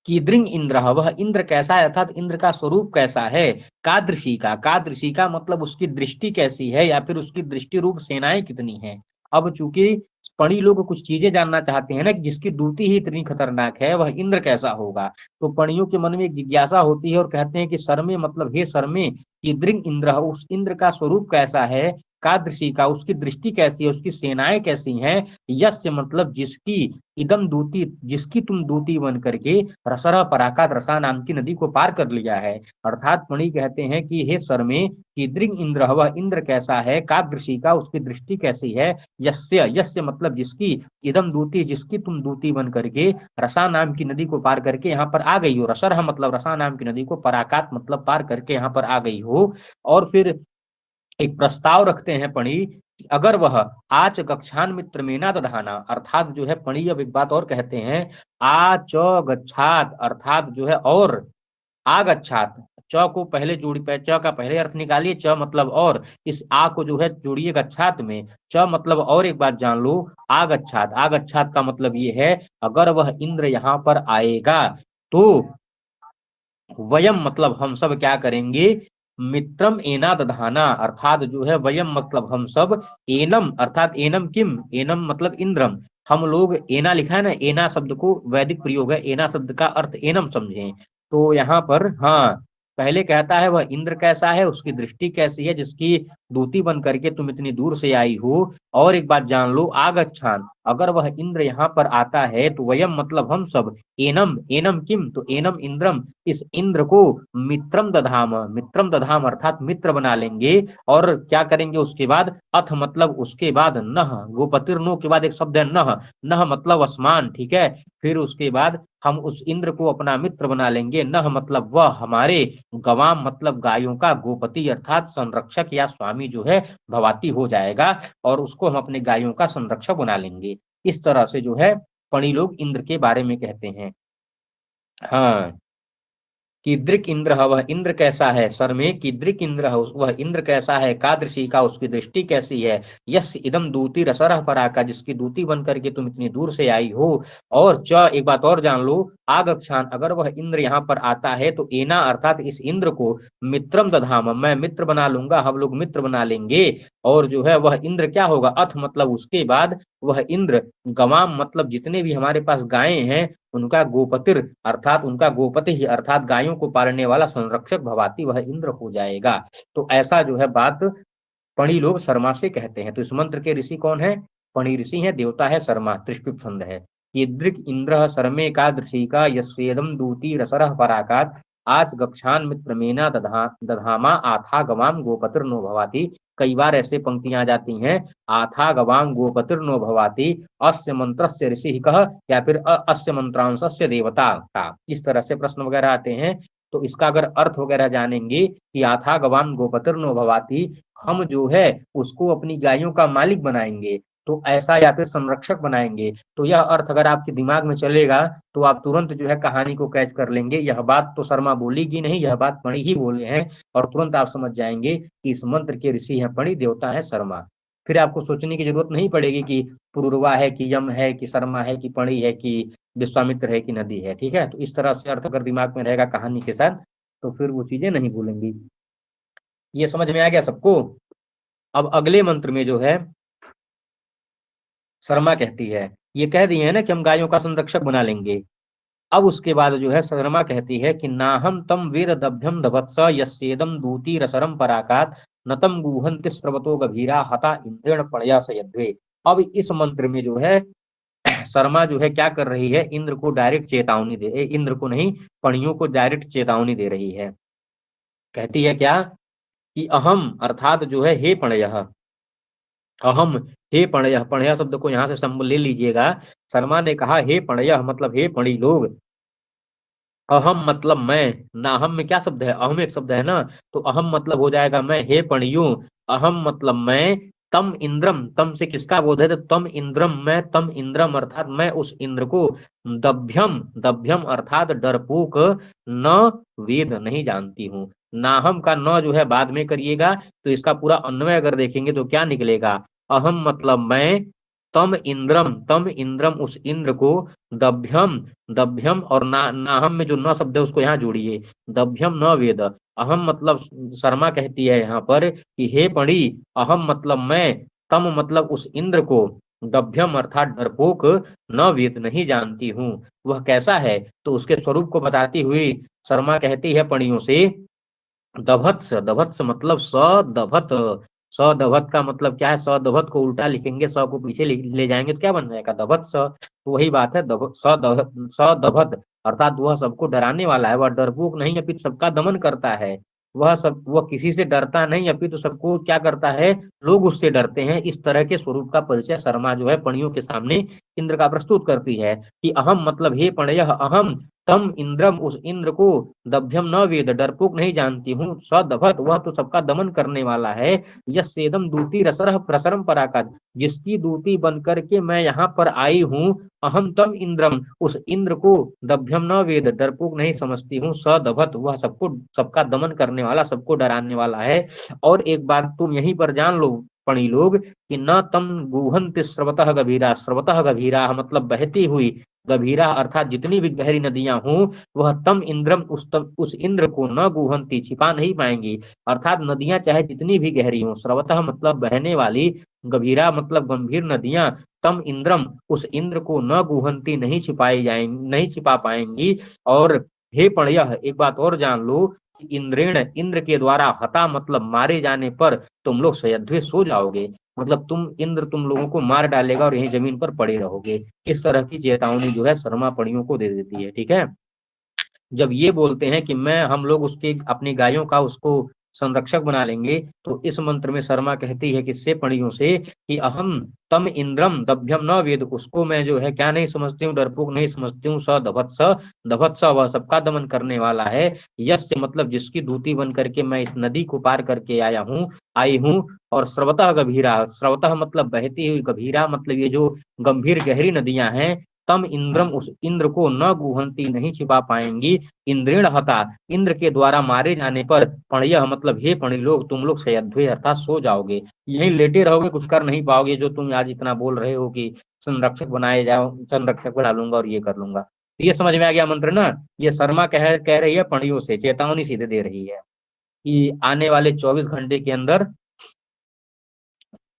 कीदृंग इंद्र, वह इंद्र कैसा है, अर्थात इंद्र का स्वरूप कैसा है। कादृशी का मतलब उसकी दृष्टि कैसी है, या फिर उसकी दृष्टि रूप सेनाएं कितनी हैं। अब चूंकि पणी लोग कुछ चीजें जानना चाहते हैं ना, कि जिसकी दूती ही इतनी खतरनाक है, वह इंद्र कैसा होगा। तो पणियों के मन में एक जिज्ञासा होती है और कहते हैं कि शर्मे मतलब हे शर्मे, कीदृंग इंद्र, उस इंद्र का स्वरूप कैसा है, कादृशी का उसकी दृष्टि कैसी है, उसकी सेनाएं कैसी हैं। यस्य मतलब जिसकी, इदम दूती जिसकी तुम दूती बन करके रसरा पराकात रसा नाम की नदी को पार कर लिया है। अर्थात मणि कहते हैं कि हे शर्मे, कि दृंग इंद्र, वह इंद्र कैसा है, कादृशी का उसकी दृष्टि कैसी है। यस्य, यस्य मतलब जिसकी, इदम दूती जिसकी तुम दूती बन करके रसा नाम की नदी को पार करके यहाँ पर आ गई हो। रसर मतलब रसा नाम की नदी को, पराकात मतलब पार करके यहाँ पर आ गई हो। और फिर एक प्रस्ताव रखते हैं पणी, अगर वह आच गच्छान मित्र मेना दधाना, अर्थात जो है पणी अब एक बात और कहते हैं, आच गच्छात अर्थात जो है और, आगच्छात, च को पहले जोड़ी पे, च का पहले अर्थ निकालिए, च मतलब और, इस आ को जो है जोड़िए गच्छात में, च मतलब और, एक बात जान लो, आगच्छात, आगच्छात का मतलब ये है, अगर वह इंद्र यहाँ पर आएगा तो वयम मतलब हम सब क्या करेंगे, मित्रम एना दधाना, अर्थात जो है वयम मतलब हम सब, एनम अर्थात एनम किम, एनम मतलब इंद्रम, हम लोग, एना लिखा है ना, एना शब्द को वैदिक प्रयोग है, एना शब्द का अर्थ एनम समझें। तो यहाँ पर हाँ, पहले कहता है वह इंद्र कैसा है, उसकी दृष्टि कैसी है, जिसकी दूती बन करके तुम इतनी दूर से आई हो। और एक बात जान लो, आगच्छान, अगर वह इंद्र यहाँ पर आता है तो वयम मतलब हम सब, एनम, एनम किम तो एनम इंद्रम, इस इंद्र को मित्रम दधाम, मित्रम दधाम अर्थात मित्र बना लेंगे। और क्या करेंगे उसके बाद, अथ मतलब उसके बाद, नह, गोपतिर्नो के बाद एक शब्द है नह, नह मतलब आसमान, ठीक है। फिर उसके बाद हम उस इंद्र को अपना मित्र बना लेंगे, नह मतलब वह हमारे, गवाम मतलब गायों का, गोपति अर्थात संरक्षक या स्वामी जो है भवाती हो जाएगा, और उसको हम अपने गायों का संरक्षक बना लेंगे। इस तरह से जो है पणी लोग इंद्र के बारे में कहते हैं। हाँ, कीदृक इंद्र, वह इंद्र कैसा है, सर में कीदृक इंद्र, वह इंद्र कैसा है, कादृशी का उसकी दृष्टि कैसी है, यस इदम दूती रसरह पराका, जिसकी दूती बन करके तुम इतनी दूर से आई हो। और च एक बात और जान लो, आगक्षान, अगर वह इंद्र यहाँ पर आता है तो एना अर्थात इस इंद्र को, मित्रम दधाम मैं मित्र बना लूंगा, हम लोग मित्र बना लेंगे। और जो है वह इंद्र क्या होगा, अथ मतलब उसके बाद, वह इंद्र, गवाम मतलब जितने भी हमारे पास गायें हैं, उनका गोपतिर अर्थात उनका गोपति ही अर्थात गायों को पालने वाला संरक्षक भवाती वह इंद्र हो जाएगा। तो ऐसा जो है बात पणी लोग शर्मा से कहते हैं। तो इस मंत्र के ऋषि कौन है, पणी ऋषि है, देवता है शर्मा, त्रिष्टुप छंद है। कीदृक इंद्र शर्मे का दृशिका यस्वेदम दूती रसरः पराकात आज गक्षान मित्रमेना दधामा आथा गवाम गोपतिर नो भवाती। कई बार ऐसे पंक्तियां आ जाती हैं, आथा गवाम गोपतिर नो भवाती, अस्य मंत्रस्य ऋषि कह, या फिर अस्य मंत्रांशस्य देवता का, इस तरह से प्रश्न वगैरह आते हैं। तो इसका अगर अर्थ वगैरह जानेंगे कि आथा गवाम गोपतिर नो भवाती, हम जो है उसको अपनी गायों का मालिक बनाएंगे, तो ऐसा, या फिर संरक्षक बनाएंगे। तो यह अर्थ अगर आपके दिमाग में चलेगा तो आप तुरंत जो है कहानी को कैच कर लेंगे। यह बात तो शर्मा बोलेगी नहीं, यह बात पणी ही बोले हैं, और तुरंत आप समझ जाएंगे कि इस मंत्र के ऋषि है पणी, देवता है शर्मा। फिर आपको सोचने की जरूरत नहीं पड़ेगी कि पुरुरवा है कि यम है कि शर्मा है कि पणी है कि विश्वामित्र है कि नदी है, ठीक है। तो इस तरह से अर्थ अगर दिमाग में रहेगा कहानी के साथ, तो फिर वो चीजें नहीं भूलेंगी। ये समझ में आ गया सबको। अब अगले मंत्र में जो है शर्मा कहती है, ये कह दिए है ना कि हम गायों का संरक्षक बना लेंगे। अब उसके बाद जो है शर्मा कहती है कि नाहम तम वीर दभ्यम दभत्स यस्येदम दूती रसरम पराकात नतम गुहन तिस्रवतो गभीरा हता इंद्रेण पणया सयध्वे। अब इस मंत्र में जो है शर्मा जो है क्या कर रही है, इंद्र को डायरेक्ट चेतावनी दे, इंद्र को नहीं, पणियों को डायरेक्ट चेतावनी दे रही है। कहती है क्या, कि अहम अर्थात जो है हे पणयः, अहम हे पणयः, पणयः शब्द को यहाँ से ले लीजिएगा। शर्मा ने कहा हे पणयः मतलब हे पणी लोग, अहम मतलब मैं, ना अहम में क्या शब्द है, अहम एक शब्द है ना, तो अहम मतलब हो जाएगा मैं, हे पणियों, अहम मतलब मैं, तम इंद्रम, तम से किसका बोध है, तो तम इंद्रम, मैं तम इंद्रम अर्थात मैं उस इंद्र को, दभ्यम, दभ्यम अर्थात डरपोक, न वेद नहीं जानती हूँ। नाहम का न जो है बाद में करिएगा, तो इसका पूरा अन्वय अगर देखेंगे तो क्या निकलेगा, अहम मतलब मैं, तम इंद्रम उस इंद्र को, दभ्यम, दभ्यम और नाहम में जो न शब्द है उसको यहाँ जोड़िए, दभ्यम न वेद, अहम मतलब शर्मा कहती है यहाँ पर कि हे पढ़ी, अहम मतलब मैं, तम मतलब उस इंद्र को, दभ्यम अर्थात डरपोक, न वेद नहीं जानती हूँ, वह कैसा है, तो उसके स्वरूप को बताती हुई शर्मा कहती है पणियों से, दभत्स, दभत्स मतलब सदभत, सदभत का मतलब क्या है, सदभत को उल्टा लिखेंगे, स को पीछे ले जाएंगे तो क्या बन जाएगा, दभत्स, तो वही बात है, सदभत अर्थात वह सबको डराने वाला है, वह डरपोक नहीं अपितु सबका दमन करता है, वह किसी से डरता नहीं अपितु सबको क्या करता है, लोग उससे डरते हैं। इस तरह के स्वरूप का परिचय शर्मा जो है पणियों के सामने इंद्र का प्रस्तुत करती है कि अहम मतलब हे पणयः, अहम तम इंद्रम उस इंद्र को, दभ्यम न वेद डरपोक नहीं जानती हूँ, सदभत वह तो सबका दमन करने वाला है, यसेदम दूती रसरह प्रसरम पराकात जिसकी दूती बन करके मैं यहाँ पर आई हूँ, अहम तम इंद्रम उस इंद्र को, दभ्यम न वेद डरपोक नहीं समझती हूँ, सदभत वह सबको सबका दमन करने वाला सबको डराने वाला है। और एक बात तुम यहीं पर जान लो पणी लोग कि न तम गुहंत स्रवतः गभीरा, स्रवतः गभीरा मतलब बहती हुई, गभीरा अर्थात जितनी भी गहरी नदियां हों, वह तम इंद्रम उस इंद्र को न गुहंती छिपा नहीं पाएंगी, अर्थात नदियां चाहे जितनी भी गहरी हों, स्रवतः मतलब बहने वाली, गभीरा मतलब गंभीर नदियां, तम इंद्रम उस इंद्र को न गुहंती नहीं छिपाई जाएंगी, नहीं छिपा पाएंगी। और हे पणयः एक बात और जान लो, इंद्रेण इंद्र के द्वारा हता मतलब मारे जाने पर तुम लोग सयध्वे सो जाओगे, मतलब तुम इंद्र तुम लोगों को मार डालेगा और यही जमीन पर पड़े रहोगे। इस तरह की चेतावनी जो है शर्मा पणियों को दे देती है, ठीक है। जब ये बोलते हैं कि मैं हम लोग उसके अपनी गायों का उसको संरक्षक बना लेंगे, तो इस मंत्र में शर्मा कहती है किससे, पणियों से, कि अहम तम इंद्रम दभ्यम न वेद उसको मैं जो है क्या नहीं समझती हूँ, डरपोक नहीं समझती हूँ, स दभत्स, दभत्स वह सबका दमन करने वाला है, यश मतलब जिसकी दूती बन करके मैं इस नदी को पार करके आई हूँ, और स्रवतः गभीरा, स्रवतः मतलब बहती हुई, गभीरा मतलब ये जो गंभीर गहरी नदियां हैं, तम इंद्रम उस इंद्र को न गुहंती नहीं छिपा पाएंगी, इंद्रेण हता इंद्र के द्वारा मारे जाने पर, पणयः मतलब हे पणी लोग तुम लोग शयध्वे अर्थात सो जाओगे, यहीं लेटे रहोगे, कुछ कर नहीं पाओगे, जो तुम आज इतना बोल रहे हो कि संरक्षक बनाए जाओ, संरक्षक बना लूंगा और ये कर लूंगा। तो ये समझ में आ गया मंत्र ना, ये शर्मा कह रही है पणियों से, चेतावनी सीधे दे रही है कि आने वाले 24 घंटे के अंदर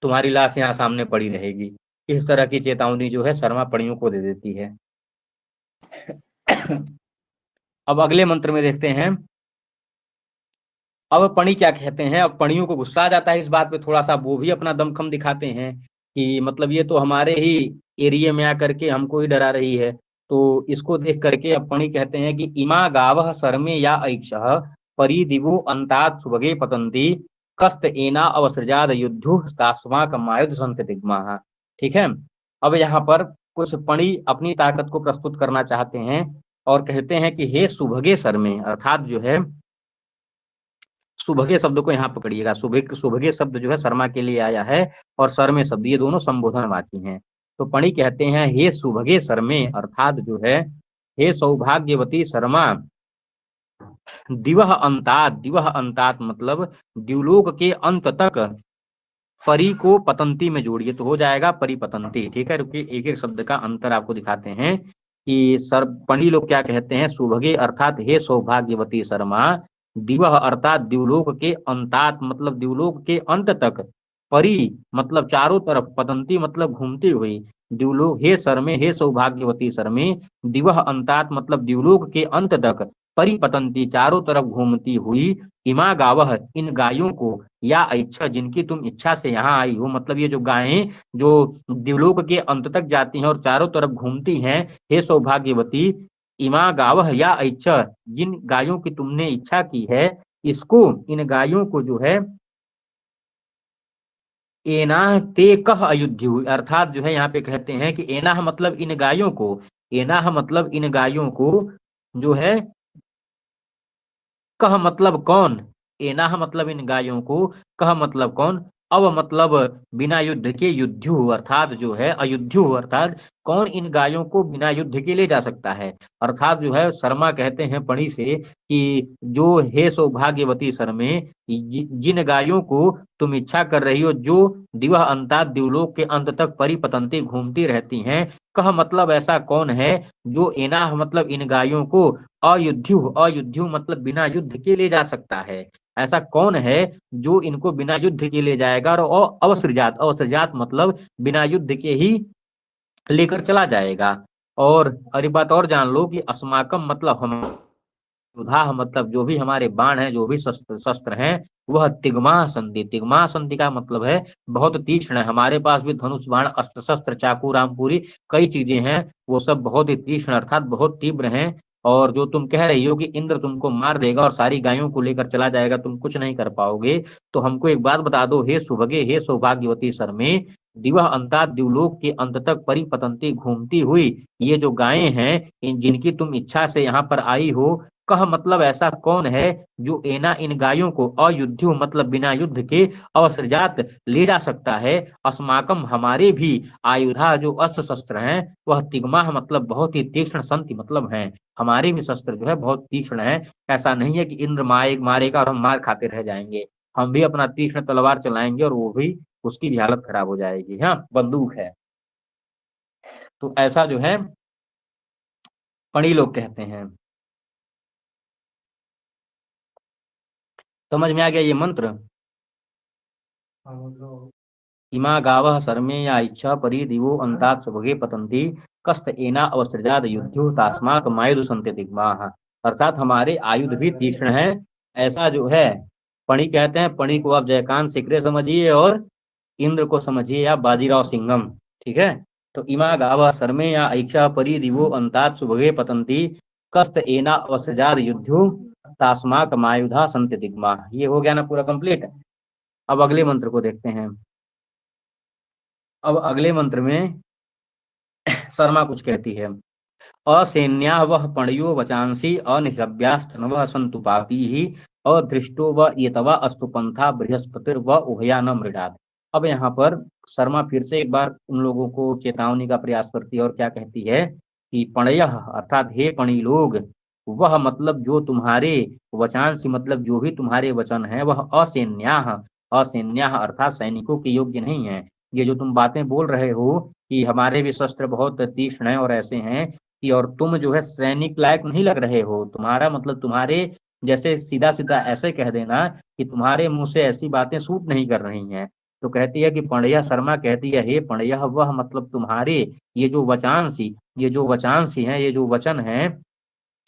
तुम्हारी लाश यहाँ सामने पड़ी रहेगी। इस तरह की चेतावनी जो है शर्मा पणियों को दे देती है। अब अगले मंत्र में देखते हैं, अब पणी क्या कहते हैं, अब पणियों को गुस्सा आ जाता है इस बात पे थोड़ा सा, वो भी अपना दमखम दिखाते हैं कि मतलब ये तो हमारे ही एरिया में आकर के हमको ही डरा रही है। तो इसको देख करके अब पणी कहते हैं कि इमा गावः शर्मे या ऐक्षः परी दिवो अंतात सुभगे पतंती कस्त एना अवसृजाद युद्धु तास्माक मायुध संत दिग्मा। ठीक है। अब यहाँ पर कुछ पणी अपनी ताकत को प्रस्तुत करना चाहते हैं और कहते हैं कि हे सुभगे शर्मे, अर्थात जो है सुभगे शब्द को यहाँ पकड़िएगा, सुभगे शब्द जो है शर्मा के लिए आया है, और शर्मे शब्द ये दोनों संबोधनवाची हैं। तो पणी कहते हैं हे सुभगे शर्मे, अर्थात जो है हे सौभाग्यवती शर्मा, दिवह अंतात मतलब द्युलोक के अंत तक, परी को पतंती में जोड़िए तो हो जाएगा परिपतंती। ठीक है, रुकिए एक एक शब्द का अंतर आपको दिखाते हैं कि सर पणी लोग क्या कहते हैं, सुभगे अर्थात हे सौभाग्यवती शर्मा, दिवह अर्थात द्युलोक के अंतात मतलब द्युलोक के अंत तक, परी मतलब चारों तरफ, पतंती मतलब घूमती हुई, द्युलोक हे शर्मे हे सौभाग्यवती शर्मे, दिवह अंतात मतलब द्युलोक के अंत तक, परिपतंती चारों तरफ घूमती हुई, इमा गावह इन गायों को, या इच्छा जिनकी तुम इच्छा से यहाँ आई हो, मतलब ये जो गायें जो दिवलोक के अंत तक जाती हैं और चारों तरफ घूमती हैं, हे सौभाग्यवती, इमा गावह या इच्छा जिन गायों की तुमने इच्छा की है, इसको, इन गायों को जो है एनाह ते कह अयुध्यु, अर्थात जो है यहाँ पे कहते हैं कि एनाह मतलब इन गायों को, एनाह मतलब इन गायों को जो है, कह मतलब कौन, एनाह मतलब इन गायों को, कह मतलब कौन, अब मतलब बिना युद्ध के युद्धु, अर्थात जो है अयुद्धु, अर्थात कौन इन गायों को बिना युद्ध के ले जा सकता है। अर्थात जो है शर्मा कहते हैं पणी से कि जो हे सौभाग्यवती शर्मे, जिन गायों को तुम इच्छा कर रही हो, जो दिवह अंतात दिवलोक के अंत तक परिपतंती घूमती रहती हैं, कह मतलब ऐसा कौन है जो एनाह मतलब इन गायों को अयुध्यु, अयुध्यु मतलब बिना युद्ध के ले जा सकता है। ऐसा कौन है जो इनको बिना युद्ध के ले जाएगा, और अवसृजात, अवसृजात मतलब बिना युद्ध के ही लेकर चला जाएगा। और एक बात और जान लो कि अस्माकम मतलब हम, युधाह मतलब जो भी हमारे बाण हैं, जो भी शस्त्र शस्त्र हैं, वह तिग्मा संधि, तिग्मा संधि का मतलब है बहुत तीक्ष्ण है। हमारे पास भी धनुष बाण अस्त्र शस्त्र चाकू रामपुरी कई चीजें हैं, वो सब बहुत ही तीक्ष्ण अर्थात बहुत तीव्र हैं। और जो तुम कह रही हो कि इंद्र तुमको मार देगा और सारी गायों को लेकर चला जाएगा, तुम कुछ नहीं कर पाओगे, तो हमको एक बात बता दो हे सुभगे, हे सौभाग्यवती शर्मे, दिवह अंतात दिवलोक के अंत तक परिपतंती घूमती हुई ये जो गायें हैं, जिनकी तुम इच्छा से यहाँ पर आई हो, कह मतलब ऐसा कौन है जो एना इन गायों को अयुद्धु मतलब बिना युद्ध के अवसृजात ले जा सकता है। अस्माकम हमारे भी आयुधा जो अस्त्र शस्त्र हैं, वह तिग्मा मतलब बहुत ही तीक्ष्ण, संति मतलब हैं, हमारे भी शस्त्र जो है बहुत तीक्ष्ण है। ऐसा नहीं है कि इंद्र मारेगा और हम मार खाते रह जाएंगे, हम भी अपना तीक्ष्ण तलवार चलाएंगे और वो भी, उसकी भी हालत खराब हो जाएगी। हाँ, बंदूक है। तो ऐसा जो है पणी लोग कहते हैं। समझ में आ गया ये मंत्र? इमा गावः सर्मे या इच्छा परि दिवो अंतात सुभगे पतंती, कस्त एना अवसृजाद युद्धो तास्माक मायुध संते दिग्माः, अर्थात हमारे आयुध भी तीक्ष्ण है। ऐसा जो है पणी कहते हैं, पणी को आप जयकांत सिकरे समझिए और इंद्र को समझिए या बाजीराव सिंघम। ठीक है, तो इमा गावः सर्मे या इच्छा परि दिवो अंतात सुभगे पतंती, कस्त एना अवसृजाद युद्धो तास्माक मायुधा संते दिग्माः। ये हो गया ना पूरा कंप्लीट। अब अगले मंत्र को देखते हैं। अब अगले मंत्र में शर्मा कुछ कहती है, असैन्या वह पणयो वचांसी अनिषभ्यास्तनवः सन्तु पापीः, अधृष्टो व एतवा अस्तु पंथा बृहस्पतिर व उभया न मृडात्। अब यहाँ पर शर्मा फिर से एक बार उन लोगों को चेतावनी का प्रयास करती है और क्या कहती है कि पणयः अर्थात हे पणी लोग, वह मतलब जो तुम्हारे वचांसी मतलब जो भी तुम्हारे वचन है, वह असैन्याः, असैन्याः अर्थात सैनिकों के योग्य नहीं है। ये जो तुम बातें बोल रहे हो कि हमारे भी शस्त्र बहुत तीक्ष्ण हैं और ऐसे हैं कि, और तुम जो है सैनिक लायक नहीं लग रहे हो, तुम्हारा मतलब तुम्हारे जैसे सीधा सीधा ऐसे कह देना कि तुम्हारे मुंह से ऐसी बातें सूट नहीं कर रही हैं। तो कहती है कि पणया, शर्मा कहती है हे पणया, वह मतलब तुम्हारे ये जो वचांसी, ये जो वचांसी हैं, ये जो वचन हैं,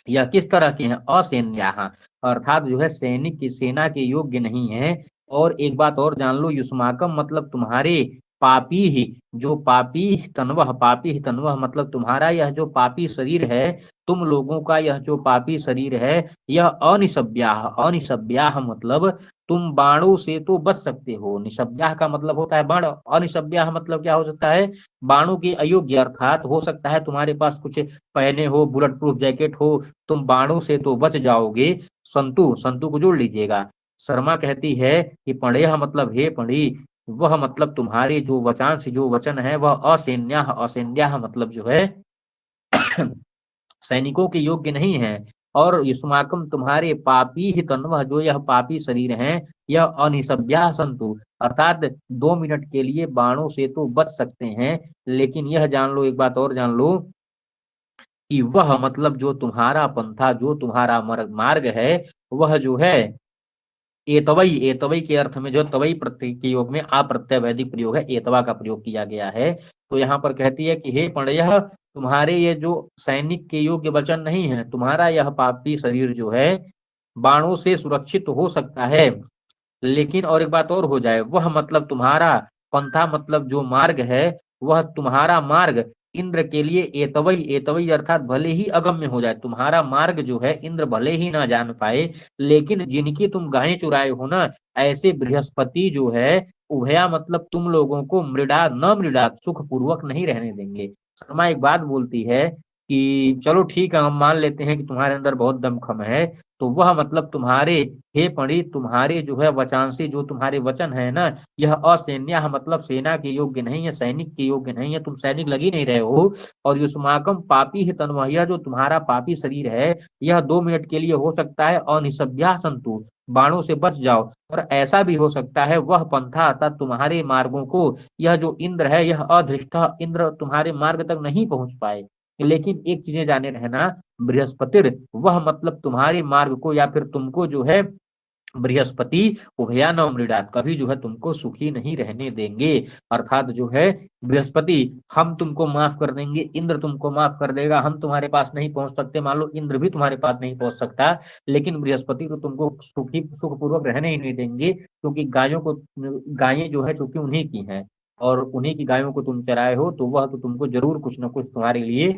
यह किस तरह के हैं, असैन्या, अर्थात जो है सैनिक की सेना के योग्य नहीं है। और एक बात और जान लो, युष्माकम मतलब तुम्हारे पापी ही, जो पापी तनवह मतलब तुम्हारा यह जो पापी शरीर है, तुम लोगों का यह जो पापी शरीर है, यह अनिसभ्याह, अनिसभ्याह मतलब तुम बाणों से तो बच सकते हो, निसभ्याह का मतलब होता है बाण, अनिसभ्याह मतलब क्या हो सकता है, बाणों के अयोग्य, अर्थात हो सकता है तुम्हारे पास कुछ पहने हो, बुलेट प्रूफ जैकेट हो, तुम बाणों से तो बच जाओगे। संतु, संतु को जोड़ लीजिएगा। शर्मा कहती है कि पणेह मतलब हे पणी, वह मतलब तुम्हारे जो वचांश, जो वचन है, वह असैन्या, असैन्या मतलब जो है सैनिकों के योग्य नहीं है। और युष्माकम तुम्हारे पापी ही तन्वह, जो यह पापी शरीर है, यह अनिसभ्या संतु, अर्थात 2 मिनट के लिए बाणों से तो बच सकते हैं, लेकिन यह जान लो, एक बात और जान लो कि वह मतलब जो तुम्हारा पंथा, जो तुम्हारा मार्ग है, वह जो है एतवई, एतवई के अर्थ में जो तवई प्रत्यय के योग में अप्रत्यय वैदिक प्रयोग है, एतवा का प्रयोग किया गया है। तो यहाँ पर कहती है कि हे पणयः, तुम्हारे ये जो सैनिक के योग्य वचन नहीं है, तुम्हारा यह पापी शरीर जो है बाणों से सुरक्षित हो सकता है, लेकिन और एक बात और हो जाए, वह मतलब तुम्हारा पंथा मतलब जो मार्ग है, वह तुम्हारा मार्ग इंद्र के लिए एतवई, एतवई अर्थात भले ही अगम्य हो जाए, तुम्हारा मार्ग जो है इंद्र भले ही ना जान पाए, लेकिन जिनकी तुम गायें चुराए हो ना, ऐसे बृहस्पति जो है उभया मतलब तुम लोगों को मृड़ा न मृड़ा सुख पूर्वक नहीं रहने देंगे। शर्मा एक बात बोलती है कि चलो ठीक है, हम मान लेते हैं कि तुम्हारे अंदर बहुत दमखम है, तो वह मतलब तुम्हारे, हे पंडित, तुम्हारे जो है वचांसी, जो तुम्हारे वचन है ना, यह असैन्य मतलब सेना के योग्य नहीं है, सैनिक के योग्य नहीं है, तुम सैनिक लग ही नहीं रहे हो। और युष्माकम पापी है तन्वह, यह जो तुम्हारा पापी शरीर है, यह 2 मिनट के लिए हो सकता है अनिसभ्या संतु, बाणों से बच जाओ। और ऐसा भी हो सकता है वह पंथा अर्थात तुम्हारे मार्गों को, यह जो इंद्र है यह अधृष्ट इंद्र तुम्हारे मार्ग तक नहीं पहुंच पाए। लेकिन एक चीजें जाने रहना, बृहस्पति वह मतलब तुम्हारे मार्ग को या फिर तुमको जो है बृहस्पति उभया न मृडात, कभी जो है तुमको सुखी नहीं रहने देंगे। अर्थात जो है बृहस्पति हम तुमको माफ कर देंगे, इंद्र तुमको माफ कर देगा, हम तुम्हारे पास नहीं पहुंच सकते, मान लो इंद्र भी तुम्हारे पास नहीं पहुंच सकता, लेकिन बृहस्पति तो तुमको सुखी सुखपूर्वक रहने ही नहीं देंगे, क्योंकि गायों को, गायें जो है क्योंकि उन्हीं की हैं, और उन्हीं की गायों को तुम चराए हो, तो वह तो तुमको जरूर कुछ ना कुछ तुम्हारे लिए,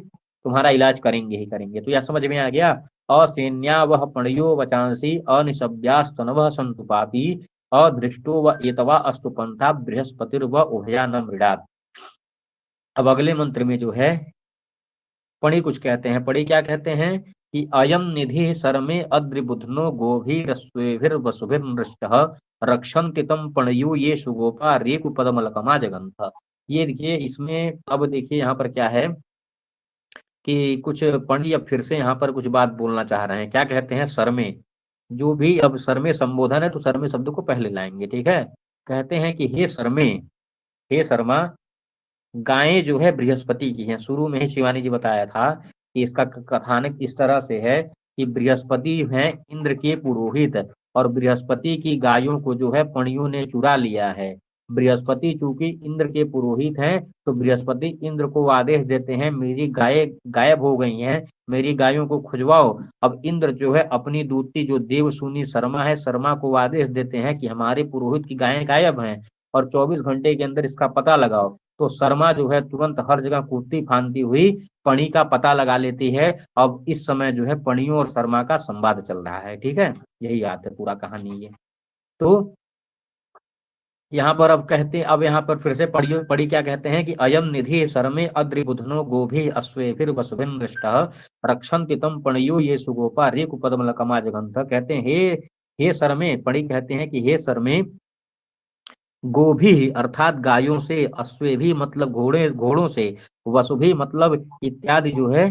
तुम्हारा इलाज करेंगे ही करेंगे। तो यह समझ में आ गया। असैन्या वह पणयो वचांसी अनिशब्यास्तनवः सन्तु पापी अदृष्टो व एतवा अस्तु पंथा बृहस्पतिर व उभया न मृडात। अब अगले मंत्र में जो है पणि कुछ कहते हैं, पणि क्या कहते हैं कि अयम निधि सरमे अद्रिबुधनो गोभीरस्वेभिर्वसुभिर्नृष्टः रक्षन्ति तम पणयु ये सुगोपा रेकु पदमलकमा जगन्थ। ये देखिए इसमें, अब देखिए यहाँ पर क्या है कि कुछ पंडित अब फिर से यहाँ पर कुछ बात बोलना चाह रहे हैं। क्या कहते हैं, सरमे, जो भी अब सरमे संबोधन है तो सरमे शब्द को पहले लाएंगे, ठीक है। कहते हैं कि हे सरमे, हे शर्मा, गायें जो है बृहस्पति की हैं। शुरू में ही शिवानी जी बताया था कि इसका कथानक इस तरह से है कि बृहस्पति हैं इंद्र के पुरोहित, और बृहस्पति की गायों को जो है पणियों ने चुरा लिया है। बृहस्पति चूंकि इंद्र के पुरोहित हैं, तो बृहस्पति इंद्र को आदेश देते हैं मेरी गायें गायब हो गई हैं, मेरी गायों को खुजवाओ। अब इंद्र जो है अपनी दूती जो देवसूनी शर्मा है, शर्मा को आदेश देते हैं कि हमारे पुरोहित की गायें गायब हैं और 24 घंटे के अंदर इसका पता लगाओ। तो शर्मा जो है तुरंत हर जगह कूदती फांदती हुई पणी का पता लगा लेती है। अब इस समय जो है पणियों और शर्मा का संवाद चल रहा है, ठीक है, यही याद है पूरा कहानी ये। तो यहाँ पर अब कहते, अब यहाँ पर फिर से पढ़ी पढ़ी क्या कहते हैं कि अयम निधि शर्मे अद्रिबुधनो गोभी अश्वेभिर वसुभिन दृष्टः रक्षन्ति तम पणियो ये सुगोपा रेकु पद्मलकमा जगन्थ। कहते हैं हे शर्मे, पढ़ी कहते हैं कि हे शर्मे, गोभी अर्थात गायों से, अश्वे भी मतलब घोड़े घोड़ों से, वसुभी मतलब इत्यादि जो है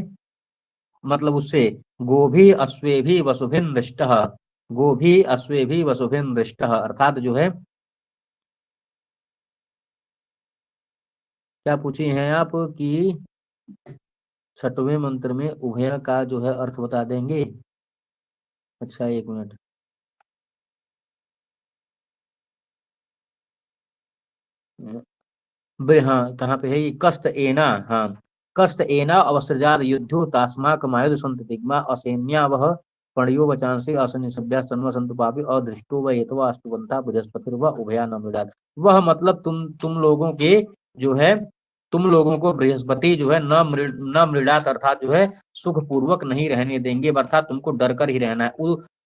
मतलब उससे, गोभी अश्वे भी वसुभिन दृष्टः, गोभी अश्वे भी वसुभिन दृष्टः अर्थात जो है, क्या पूछे हैं आप कि छठवें मंत्र में उभय का जो है अर्थ बता देंगे। अच्छा एक मिनट, हाँ कहाँ पे है ये, कस्त एना, हाँ, कस्त एना अवसृजात युद्धो तास्माक मायुध संत दिग्मा असैन्या वह पणियो वचांसी असन्य सभ्या सन्व संत पापी अदृष्टो व हेतु अस्तुवंता बृहस्पति व उभया न मृडात। वह मतलब तुम लोगों के जो है, तुम लोगों को बृहस्पति जो है न मृडात अर्थात जो है सुख पूर्वक नहीं रहने देंगे, अर्थात तुमको डर कर ही रहना है।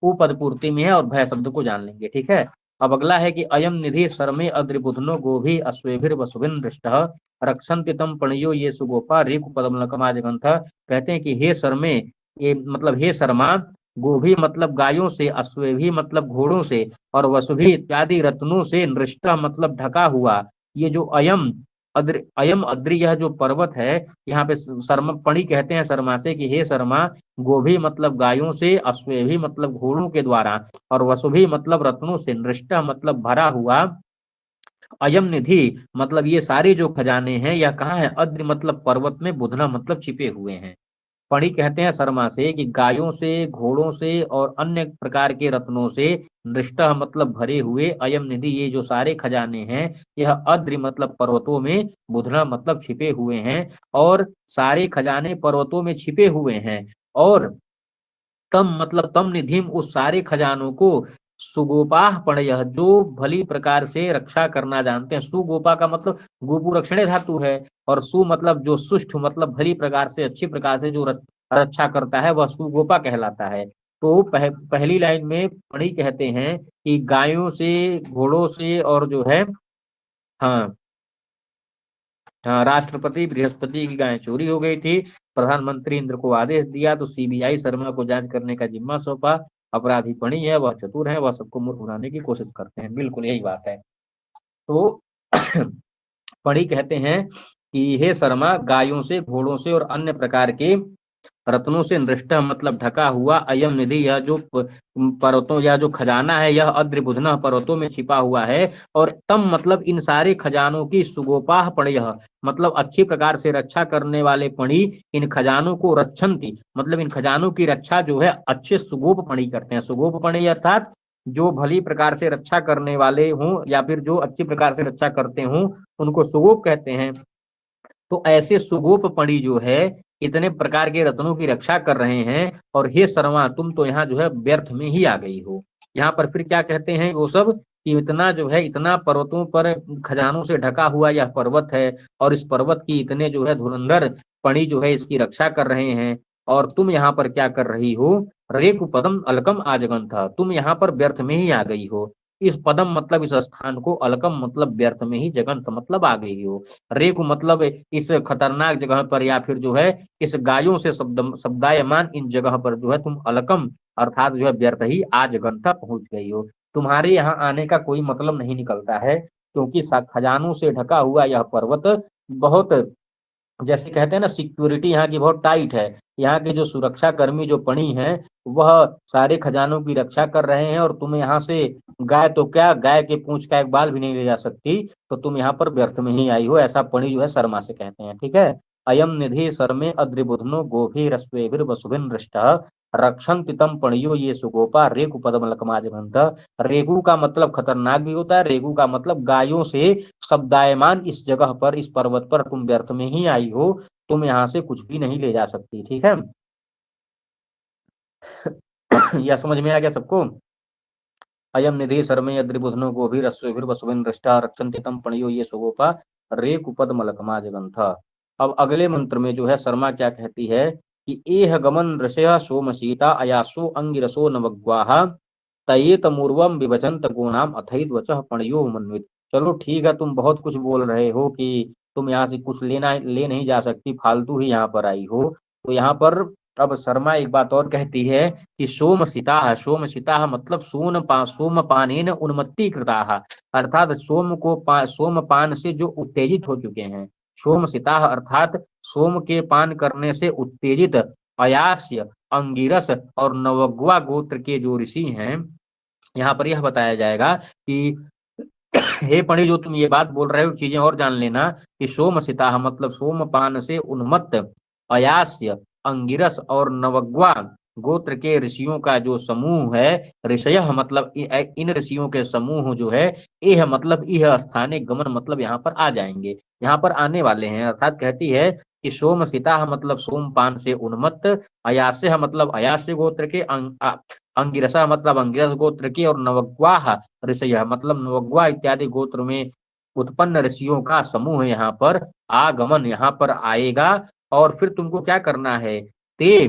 उ पद पूर्ति में है और भय शब्द को जान लेंगे, ठीक है। अब अगला है कि अयम निधि शर्मे अद्रिबुधनो गोभी अश्वेभिर वसुभिन दृष्टः रक्षन्ति तम पणियो ये सुगोपा रेकु पद्मलकमाजगंथ। कहते हैं कि हे शर्मे, ये मतलब हे शर्मा, गोभी मतलब गायों से, अश्वेभी मतलब घोड़ों से, और वसुभी इत्यादि रत्नों से, नृष्ट मतलब ढका हुआ, ये जो अयम अद्रि यह जो पर्वत है, यहाँ पे शर्मा पणि कहते हैं शर्मा से कि हे शर्मा, गोभी मतलब गायों से, अश्वेभी मतलब घोड़ों के द्वारा, और वसुभी मतलब रत्नों से, नृष्ट मतलब भरा हुआ, अयम निधि मतलब ये सारे जो खजाने हैं यह कहाँ है, अद्र मतलब पर्वत में, बुधना मतलब छिपे हुए हैं। पढ़ी कहते हैं शर्मा से कि गायों से, घोड़ों से और अन्य प्रकार के रत्नों से, नृष्ट मतलब भरे हुए, अयम निधि ये जो सारे खजाने हैं, यह अद्रि मतलब पर्वतों में, बुधना मतलब छिपे हुए हैं, और सारे खजाने पर्वतों में छिपे हुए हैं। और तम मतलब तम निधिम उस सारे खजानों को, सुगोपाह पणयः, जो भली प्रकार से रक्षा करना जानते हैं। सुगोपा का मतलब गोपु रक्षणे धातु है, और सु मतलब जो सुष्ठु, मतलब भली प्रकार से, अच्छी प्रकार से जो रक्षा करता है वह सुगोपा कहलाता है। तो पहली लाइन में पणी कहते हैं कि गायों से, घोड़ों से, और जो है, हाँ हाँ, राष्ट्रपति बृहस्पति की गाय चोरी हो गई थी। प्रधानमंत्री इंद्र को आदेश दिया तो सीबीआई शर्मा को जांच करने का जिम्मा सौंपा। अपराधी पणी है, वह चतुर है, वह सबको मूर्ख बनाने की कोशिश करते हैं। बिल्कुल यही बात है। तो पणी कहते हैं कि हे शर्मा, गायों से, घोड़ों से और अन्य प्रकार के रत्नों से नृष्ट मतलब ढका हुआ, अयम निधि, यह जो पर्वतों या जो खजाना है, यह अद्रिबुधन पर्वतों में छिपा हुआ है। और तम मतलब इन सारे खजानों की, सुगोपाह पणय मतलब अच्छी प्रकार से रक्षा करने वाले पणी, इन खजानों को रक्षन्ति मतलब इन खजानों की रक्षा जो है अच्छे सुगोप पणी करते हैं। सुगोप पणी अर्थात जो भली प्रकार से रक्षा करने वाले हों, या फिर जो अच्छी प्रकार से रक्षा करते हों, उनको सुगोप कहते हैं। तो ऐसे सुगोप पणी जो है इतने प्रकार के रत्नों की रक्षा कर रहे हैं, और हे शर्मा, तुम तो यहाँ जो है व्यर्थ में ही आ गई हो। यहाँ पर फिर क्या कहते हैं वो सब, कि इतना जो है, इतना पर्वतों पर खजानों से ढका हुआ यह पर्वत है, और इस पर्वत की इतने जो है धुरंधर पणी जो है इसकी रक्षा कर रहे हैं, और तुम यहाँ पर क्या कर रही हो, रेकु पदम अलकम आजगन था, तुम यहाँ पर व्यर्थ में ही आ गई हो। इस पदम मतलब इस स्थान को, अलकम मतलब व्यर्थ में ही, जगंत मतलब आ गई हो। रेकु मतलब इस खतरनाक जगह पर, या फिर जो है इस गायों से शब्दायमान इन जगह पर जो है तुम अलकम अर्थात जो है व्यर्थ ही आज गंता पहुंच गई हो। तुम्हारे यहाँ आने का कोई मतलब नहीं निकलता है, क्योंकि खजानों से ढका हुआ यह पर्वत बहुत, जैसे कहते हैं ना, सिक्योरिटी यहाँ की बहुत टाइट है। यहाँ के जो सुरक्षा कर्मी जो पणी हैं, वह सारे खजानों की रक्षा कर रहे हैं, और तुम यहाँ से, गाय तो क्या, गाय के पूंछ का एक बाल भी नहीं ले जा सकती, तो तुम यहाँ पर व्यर्थ में ही आई हो, ऐसा पणी जो है शर्मा से कहते हैं। ठीक है। अयम निधि शर्मे अद्रिबुधनो गोभी रस्वेभिर वसुभिन दृष्ट रक्षंति तम पणियो ये सुगोपा रेगु पदमलकमाज ग्रंथ। रेगु का मतलब खतरनाक भी होता है, रेगु का मतलब गायों से शब्दायमान इस जगह पर, इस पर्वत पर तुम व्यर्थ में ही आई हो, तुम यहाँ से कुछ भी नहीं ले जा सकती। ठीक है। यह समझ में आ गया सबको। अयम निधि शर्मे अद्रिबुधनो गोभिरस्वेभिर्वसुभिन दृष्टा रक्षन्ति तम पणियो ये सुगोपा रे कुपद मलकमा जगंथ। अब अगले मंत्र में जो है शर्मा क्या कहती है कि एह गमन ऋषय सोम सीता अयासो अंगिरसो नवग्वाहा तयेतमूर्वम विभजंत गुणाम अथैत वचः पणयो मन्वित। चलो ठीक है, तुम बहुत कुछ बोल रहे हो कि तुम यहाँ से कुछ ले नहीं जा सकती, फालतू ही यहाँ पर आई हो। तो यहाँ पर अब शर्मा एक बात और कहती है कि सोम सीता मतलब सोम पानेन उन्मत्ती कृता, अर्थात सोम पान से जो उत्तेजित हो चुके हैं। सोम सीता अर्थात सोम के पान करने से उत्तेजित अयास्य, अंगिरस और नवग्वा गोत्र के जो ऋषि हैं। यहाँ पर यह बताया जाएगा कि हे पणी, जो तुम ये बात बोल रहे हो, चीजें और जान लेना कि सोम सीता मतलब सोमपान से उन्मत्त अयास्य, अंगिरस और नवग्वा गोत्र के ऋषियों का जो समूह है, ऋषय मतलब इन ऋषियों के समूह जो है, यह मतलब यह स्थाने गमन मतलब यहाँ पर आ जाएंगे, यहाँ पर आने वाले हैं। अर्थात कहती है कि सोम सीता मतलब सोमपान से उन्मत्त, अयास्य मतलब अयास्य गोत्र के, अंगिरसा मतलब अंगिरस गोत्र के, और नवग्वाह ऋषय मतलब नवग्वा इत्यादि गोत्र में उत्पन्न ऋषियों का समूह यहाँ पर आगमन, यहाँ पर आएगा। और फिर तुमको क्या करना है, ते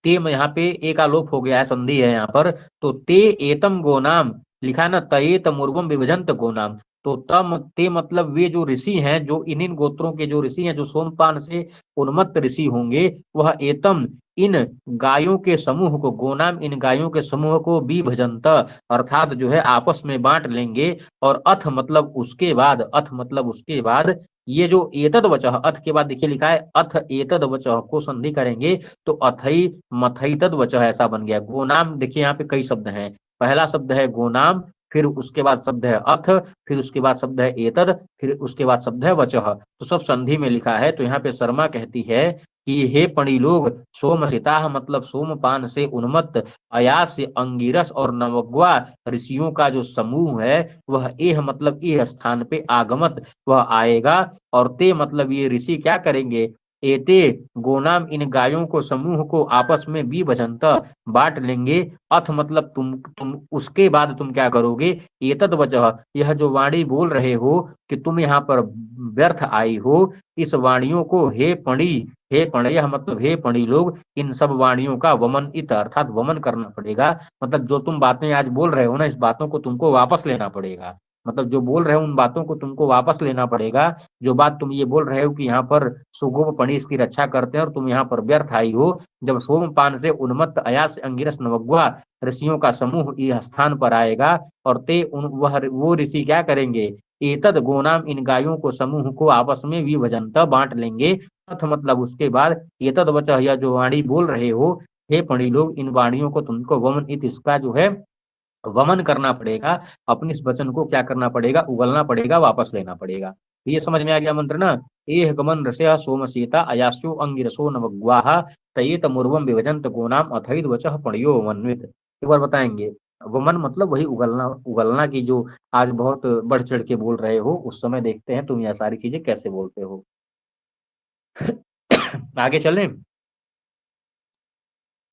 ते में यहाँ पे एक आलोप हो गया है, संधि है यहाँ पर, तो ते एतम गोनाम लिखा है ना, तयेत मुर्वम विभजंत गोनाम। तो तम ते मतलब वे जो ऋषि हैं, जो इन गोत्रों के जो ऋषि हैं, जो सोमपान से उन्मत्त ऋषि होंगे, वह एतम इन गायों के समूह को, गोनाम इन गायों के समूह को विभजंत अर्थात जो है आपस में बांट लेंगे। और अथ मतलब उसके बाद, अथ मतलब उसके बाद, ये जो एतद वचः, अथ के बाद देखिए लिखा है अथ एतद वचः को संधि करेंगे तो अथई मथई तद वचः ऐसा बन गया। गोनाम देखिए यहाँ पे कई शब्द हैं, पहला शब्द है गोनाम, फिर उसके बाद शब्द है अथ, फिर उसके बाद शब्द है एतद, फिर उसके बाद शब्द है वचः, तो सब संधि में लिखा है। तो यहाँ पे शर्मा कहती है कि हे पणी लोग, सोमसिता मतलब सोमपान से उन्मत्त अयास्य, अंगिरस और नवग्वा ऋषियों का जो समूह है, वह एह मतलब एह स्थान पे आगमत वह आएगा। और ते मतलब ये ऋषि क्या करेंगे, एते गोनाम, इन गायों को समूह को आपस में विभजंत बांट लेंगे। अथ मतलब तुम उसके बाद तुम क्या करोगे। एतद वजह, यह जो वाणी बोल रहे हो कि तुम यहाँ पर व्यर्थ आई हो, इस वाणियों को हे पणी, हे पणी, यह मतलब हे पणी लोग, इन सब वाणियों का वमन इत अर्थात वमन करना पड़ेगा। मतलब जो तुम बातें आज बोल रहे हो ना, इस बातों को तुमको वापस लेना पड़ेगा। मतलब जो बोल रहे हो उन बातों को तुमको वापस लेना पड़ेगा। जो बात तुम ये बोल रहे हो कि यहाँ पर सुगोप पणि इसकी रक्षा करते हैं और तुम यहाँ पर व्यर्थ आई हो। जब सोमपान से उन्मत्त अयास अंगिरस नवग्वा ऋषियों का समूह इस स्थान पर आएगा और ते उन वह वो ऋषि क्या करेंगे। एतद गोनाम, इन गायों को समूह को आपस में विभजनता बांट लेंगे। अथ मतलब उसके बाद एतद वचः, यह जो वाणी बोल रहे हो हे पणी लोग, इन वाणियों को तुमको वमन इत इसका जो है वमन करना पड़ेगा। अपने इस वचन को क्या करना पड़ेगा, उगलना पड़ेगा, वापस लेना पड़ेगा। तो ये समझ में आ गया मंत्र ना। एह गमन रसया सोमसीता अयास्यो अंगिरसो नवग्वाहा तयेत मुर्वम विभजंत गोनाम अथैद वचः पणयो वमन्वित। एक बार बताएंगे। वमन मतलब वही उगलना, उगलना की जो आज बहुत बढ़ चढ़ के बोल रहे हो, उस समय देखते हैं तुम यह सारी चीजें कैसे बोलते हो। आगे चलें।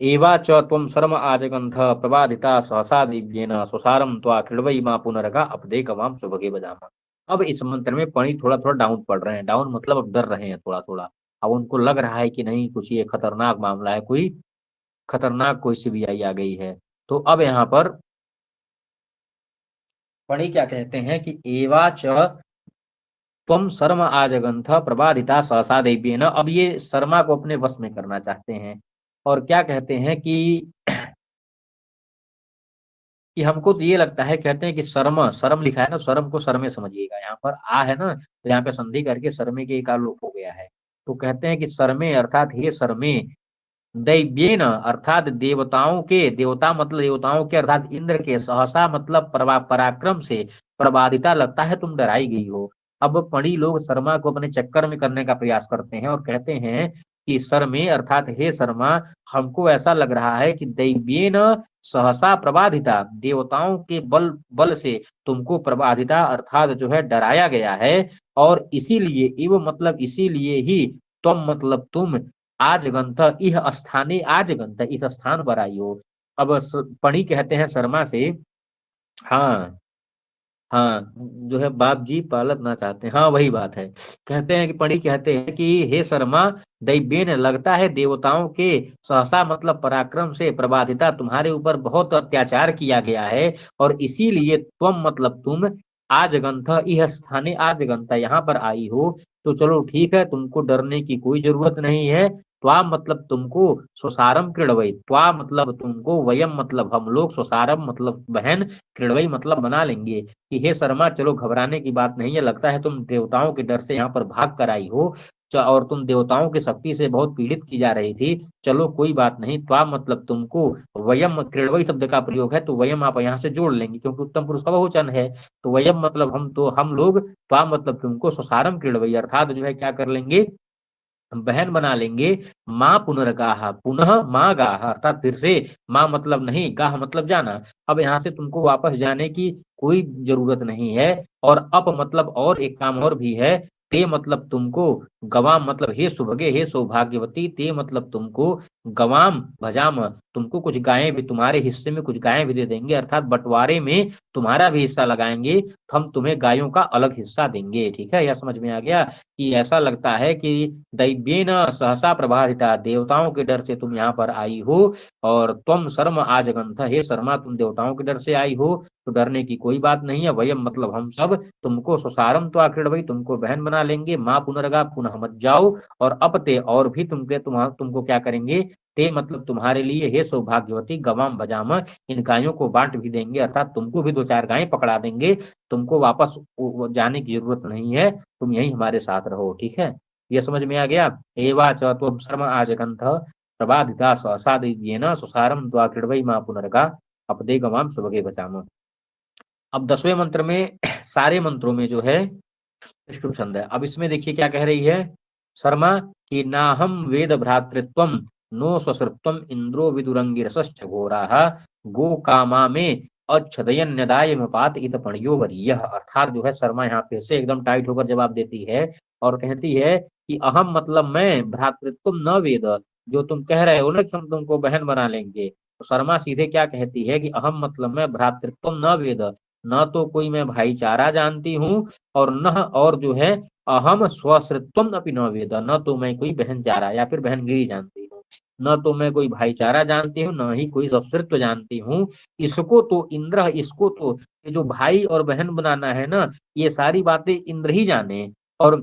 एवा च त्वं शर्म आजगन्थ प्रबाधिता सहसा दिव्येन सुसारम त्वा कृण्वयि मां पुनरगा अपदेकवाम सुभगे बजामा। अब इस मंत्र में पणी थोड़ा थोड़ा डाउन पड़ रहे हैं। डाउन मतलब अब डर रहे हैं थोड़ा थोड़ा। अब उनको लग रहा है कि नहीं कुछ ये खतरनाक मामला है, कोई खतरनाक कोई सीबीआई आ गई है। तो अब यहाँ पर पणी क्या कहते हैं कि एवा च त्वं शर्म आजगन्थ प्रबाधिता सहसा दिव्येन। अब ये शर्मा को अपने वश में करना चाहते हैं और क्या कहते हैं कि हमको तो ये लगता है, कहते हैं कि शर्म, शर्म लिखा है ना, शर्म को शर्मे समझिएगा। यहाँ पर आ है ना, तो यहाँ पे संधि करके शर्मे के एक लोप हो गया है। तो कहते हैं कि शर्मे अर्थात हे शर्मे, दैव्येन अर्थात देवताओं के, देवता मतलब देवताओं के अर्थात इंद्र के, सहसा मतलब पराक्रम से, प्रबाधिता लगता है तुम डराई गई हो। अब पढ़ी लोग शर्मा को अपने चक्कर में करने का प्रयास करते हैं और कहते हैं कि शर्मे अर्थात हे शर्मा, हमको ऐसा लग रहा है कि दैव्येन सहसा प्रबाधिता, देवताओं के बल बल से तुमको प्रबाधिता अर्थात जो है डराया गया है। और इसीलिए एवं मतलब इसीलिए ही तुम मतलब तुम आज गंथ इह स्थाने, आज गंथ इस स्थान पर आई हो। अब पणी कहते हैं शर्मा से, हाँ हाँ, जो है बाप जी पालक ना चाहते हैं, हाँ वही बात है। कहते हैं कि पणी कहते हैं कि हे शर्मा, दैवेन लगता है देवताओं के सहसा मतलब पराक्रम से प्रबाधिता तुम्हारे ऊपर बहुत अत्याचार किया गया है और इसीलिए तुम मतलब तुम आज गंथ यह स्थाने, आज गंथ यहाँ पर आई हो। तो चलो ठीक है, तुमको डरने की कोई जरूरत नहीं है। त्वा मतलब तुमको, सुसारम क्रीडवई, त्वा मतलब तुमको, वयम मतलब हम लोग, सुसारम मतलब बहन, क्रीडवई मतलब बना लेंगे। कि हे शर्मा चलो घबराने की बात नहीं है, लगता है तुम देवताओं के डर से यहाँ पर भाग कर आई हो और तुम देवताओं की शक्ति से बहुत पीड़ित की जा रही थी। चलो कोई बात नहीं, त्वा मतलब तुमको, वयम क्रीडवई शब्द का प्रयोग है तो वयम आप यहाँ से जोड़ लेंगे क्योंकि उत्तम पुरुष का बहुवचन है। तो वयम मतलब हम, तो हम लोग, त्वा मतलब तुमको सुसारम क्रीडवई अर्थात जो है क्या कर लेंगे, बहन बना लेंगे। माँ पुनर्गाह, पुनः माँ गाह अर्थात फिर से, माँ मतलब नहीं, गाह मतलब जाना। अब यहाँ से तुमको वापस जाने की कोई जरूरत नहीं है। और अप मतलब और एक काम और भी है। ते मतलब तुमको, गवाम मतलब हे सुभगे, हे सौभाग्यवती, ते मतलब तुमको, गवाम भजाम तुमको कुछ गायें भी, तुम्हारे हिस्से में कुछ गायें भी दे देंगे अर्थात बंटवारे में तुम्हारा भी हिस्सा लगाएंगे। तो हम तुम्हें गायों का अलग हिस्सा देंगे। ठीक है, यह समझ में आ गया कि ऐसा लगता है कि दैव्येन सहसा प्रभाविता, देवताओं के डर से तुम यहाँ पर आई हो। और तुम शर्म आज गंथ, हे शर्मा तुम देवताओं के डर से आई हो, तो डरने की कोई बात नहीं है। वयम मतलब हम सब तुमको, सुसारम तो आखिर भाई तुमको बहन बना लेंगे। माँ पुनर्गा पुनः मत जाओ। और अपते और भी तुमको क्या करेंगे, ते मतलब तुम्हारे लिए, हे सौभाग्यवती, गवाम बजाम इन गायों को बांट भी देंगे अर्थात तुमको भी दो चार गायें पकड़ा देंगे। तुमको वापस जाने की जरूरत नहीं है, तुम यही हमारे साथ रहो। ठीक है, ये समझ में आ गया। एवा च त्वं शर्म आजगन्थ प्रबाधिता सहसा दिव्येन सुसारम त्वा क्रीडवै मां पुनर्गा अपदे गवाम सुभगे बचाम। अब 10वें मंत्र में सारे मंत्रों में जो है विष्णु छंद है। अब इसमें देखिए क्या कह रही है शर्मा कि नाहम वेद भ्रातृत्वम नो स्वसृत्वम इंद्रो विदुरंगिरसश्च घोराः गो कामा में अच्छदयन नदाय मपात इत पणियो वरीयः, अर्थात जो है शर्मा यहाँ पे से एकदम टाइट होकर जवाब देती है और कहती है कि अहम मतलब मैं, भ्रातृत्व न वेद, जो तुम कह रहे हो ना कि हम तुमको बहन बना लेंगे, तो शर्मा सीधे क्या कहती है कि अहम मतलब मैं, भ्रातृत्व न वेद, न तो कोई मैं भाईचारा जानती हूँ, और न और जो है अहम स्वश्रित्वम अपि न वेद, न तो मैं कोई बहनचारा या फिर बहनगिरी जानती हूँ, न तो मैं कोई भाईचारा जानती हूँ, न ही कोई स्वश्रित्व जानती हूँ। इसको तो इंद्र, इसको तो ये जो भाई और बहन बनाना है ना, ये सारी बातें इंद्र ही जाने। और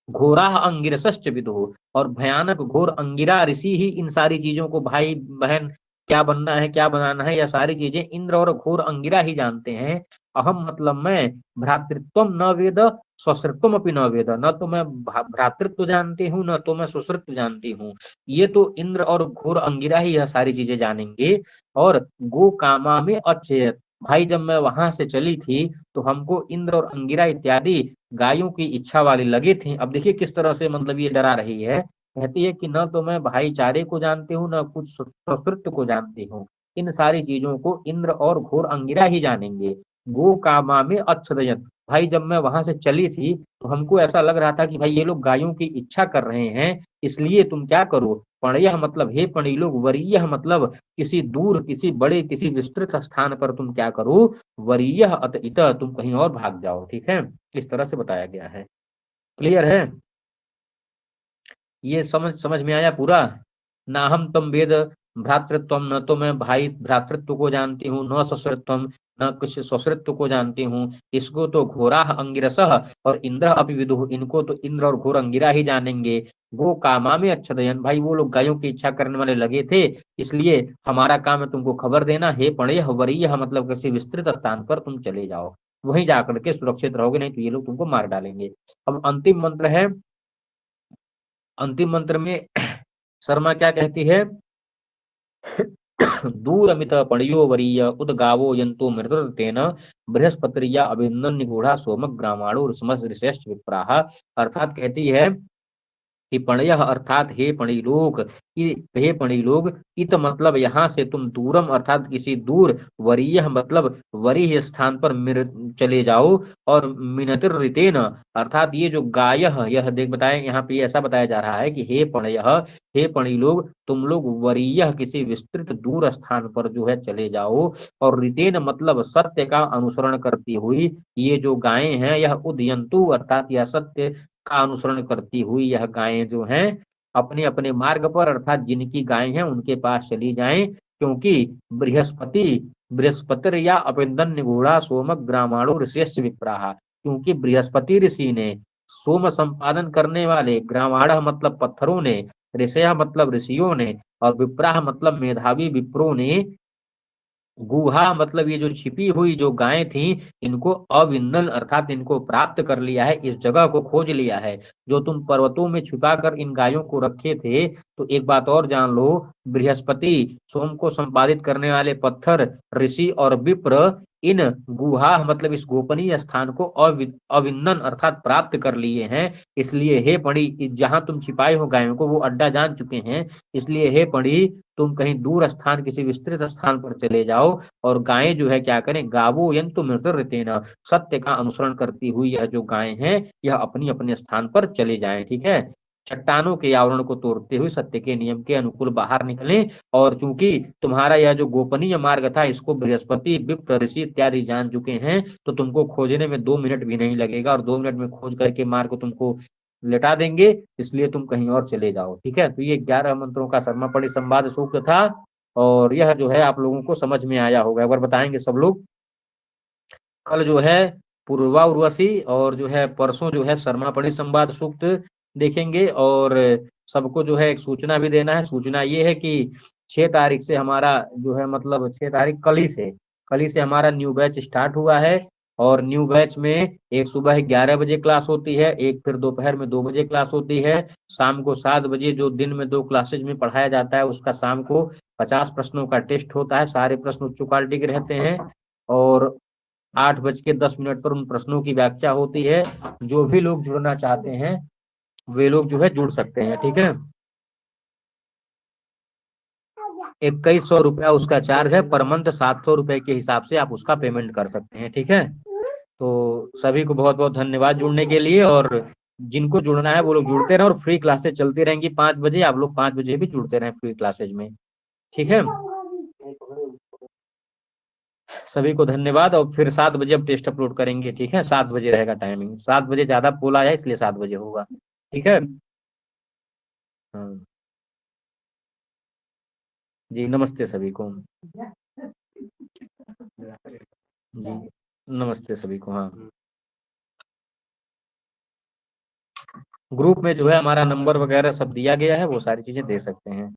घोरा अंगिरसश्च विदुः, और भयानक घोर अंगिरा ऋषि ही इन सारी चीजों को, भाई बहन क्या बनना है क्या बनाना है, यह सारी चीजें इंद्र और घोर अंगिरा ही जानते हैं। अहम मतलब मैं, भ्रातृत्व न वेद, स्वश्रुत्वम अपि न वेद, न तो मैं भ्रातृत्व जानती हूँ, न तो मैं स्वश्रुत्व जानती हूँ, ये तो इंद्र और घोर अंगिरा ही यह सारी चीजें जानेंगे। और गो कामा में अच्छेत, भाई जब मैं वहां से चली थी तो हमको इंद्र और अंगिरा इत्यादि गायों की इच्छा वाली लगी थी। अब देखिए किस तरह से मतलब ये डरा रही है, कहती है कि न तो मैं भाईचारे को जानती हूँ, न कुछ सुकृत को जानती हूँ, इन सारी चीजों को इंद्र और घोर अंगिरा ही जानेंगे। गो कामा में अच्छदयन, भाई जब मैं वहां से चली थी तो हमको ऐसा लग रहा था कि भाई ये लोग गायों की इच्छा कर रहे हैं, इसलिए तुम क्या करो, पणयः मतलब हे पणी लोग, वरीयः मतलब किसी दूर, किसी बड़े, किसी विस्तृत स्थान पर तुम क्या करो, वरीयः अत इत, तुम कहीं और भाग जाओ। ठीक है, इस तरह से बताया गया है। क्लियर है, ये समझ समझ में आया पूरा। ना हम तम वेद भ्रातृत्व, न तो मैं भाई भ्रातृत्व को जानती हूँ, न ससुरत्व, न कुछ ससुरत्व को जानती हूँ, इसको तो घोरा अंगिरस और इंद्र अभी विदुः, इनको तो इंद्र और घोर अंगिरा ही जानेंगे। गो कामा में अच्छदयन, भाई वो लोग गायों की इच्छा करने वाले लगे थे, इसलिए हमारा काम है तुमको खबर देना, हे पणयः वरीयः मतलब किसी विस्तृत स्थान पर तुम चले जाओ, वहीं जाकर के सुरक्षित रहोगे, नहीं तो ये लोग तुमको मार डालेंगे। अब अंतिम मंत्र है, अंतिम मंत्र में शर्मा क्या कहती है, दूरमित पणियो वरीय उदगावो यंतो मृततेन बृहस्पतिया अभिनंदन निगूढ़ा सोमक ग्रामाणु ऋषयश्च विप्राह, अर्थात कहती है कि पणयः अर्थात हे पणी लोग, हे पणी लोग, इत मतलब यहाँ से तुम दूरम अर्थात किसी दूर, वरीय मतलब वरीय स्थान पर चले जाओ, और मिनतिर ऋतेन अर्थात ये जो गाय, यह देख बताए यहाँ पे ऐसा बताया जा रहा है कि हे पणयः, हे पणी लोग, तुम लोग वरीय किसी विस्तृत दूर स्थान पर जो है चले जाओ, और ऋतेन मतलब सत्य का अनुसरण करती हुई, ये जो गायें हैं यह उदयंतु अर्थात यह सत्य का अनुसरण करती हुई यह गायें जो हैं अपने अपने मार्ग पर, अर्थात जिनकी गायें हैं उनके पास चली जाएं, क्योंकि बृहस्पति, बृहस्पति या अपिंदन निगूढ़ा सोमक ग्रामाणु ऋषिश्च विप्राहा, क्योंकि बृहस्पति ऋषि ने, सोम संपादन करने वाले, ग्रामाण मतलब पत्थरों ने, ऋषय मतलब ऋषियों ने, और विप्राह मतलब मेधावी विप्रों ने, गुहा मतलब ये जो छिपी हुई जो गायें थी, इनको अविंदन अर्थात इनको प्राप्त कर लिया है, इस जगह को खोज लिया है। जो तुम पर्वतों में छुपा कर इन गायों को रखे थे, तो एक बात और जान लो, बृहस्पति, सोम को संपादित करने वाले पत्थर, ऋषि और विप्र इन गुहा मतलब इस गोपनीय स्थान को अविंदन अर्थात प्राप्त कर लिए हैं। इसलिए हे पड़ी, जहां तुम छिपाए हो गायों को वो अड्डा जान चुके हैं, इसलिए हे पड़ी तुम कहीं दूर स्थान, किसी विस्तृत स्थान पर चले जाओ, और गायें जो है क्या करें, गावो यंतु मृतर्तेन, सत्य का अनुसरण करती हुई यह जो गायें हैं यह अपनी अपने स्थान पर चले जाएं। ठीक है, चट्टानों के आवरण को तोड़ते हुए सत्य के नियम के अनुकूल बाहर निकले, और चूंकि तुम्हारा यह जो गोपनीय मार्ग था इसको बृहस्पति, विप्र, ऋषि इत्यादि जान चुके हैं, तो तुमको खोजने में 2 मिनट भी नहीं लगेगा, और 2 मिनट में खोज करके मार्ग को तुमको लेटा देंगे, इसलिए तुम कहीं और चले जाओ। ठीक है, तो ये 11 मंत्रों का सर्मापणि संवाद सूक्त था, और यह जो है आप लोगों को समझ में आया होगा। एक बार बताएंगे सब लोग। कल जो है पूर्वा उर्वशी, और जो है परसों जो है सर्मापणि संवाद सूक्त देखेंगे, और सबको जो है एक सूचना भी देना है। सूचना ये है कि 6 तारीख से हमारा जो है मतलब 6 तारीख कल ही से हमारा न्यू बैच स्टार्ट हुआ है, और न्यू बैच में एक सुबह 11 बजे क्लास होती है, एक फिर दोपहर में 2 बजे क्लास होती है, शाम को 7 बजे जो दिन में 2 क्लासेज में पढ़ाया जाता है उसका शाम को 50 प्रश्नों का टेस्ट होता है, सारे प्रश्न उच्च क्वालिटी के रहते हैं, और 8:10 पर उन प्रश्नों की व्याख्या होती है। जो भी लोग जुड़ना चाहते हैं वे लोग जो है जुड़ सकते हैं। ठीक है, 2100 रुपया उसका चार्ज है पर मंथ। 700 रुपए के हिसाब से आप उसका पेमेंट कर सकते हैं, ठीक है। तो सभी को बहुत बहुत धन्यवाद जुड़ने के लिए, और जिनको जुड़ना है वो लोग जुड़ते रहे, और फ्री क्लासेज चलती रहेंगी 5 बजे। आप लोग 5 बजे भी जुड़ते रहें फ्री क्लासेज में, ठीक है। सभी को धन्यवाद, और फिर 7 बजे अब टेस्ट अपलोड करेंगे, ठीक है। 7 बजे रहेगा टाइमिंग, 7 बजे ज्यादा पोल आया इसलिए 7 बजे होगा, ठीक है। हाँ जी, नमस्ते सभी को। जी नमस्ते सभी को। हाँ, ग्रुप में जो है हमारा नंबर वगैरह सब दिया गया है, वो सारी चीजें दे सकते हैं।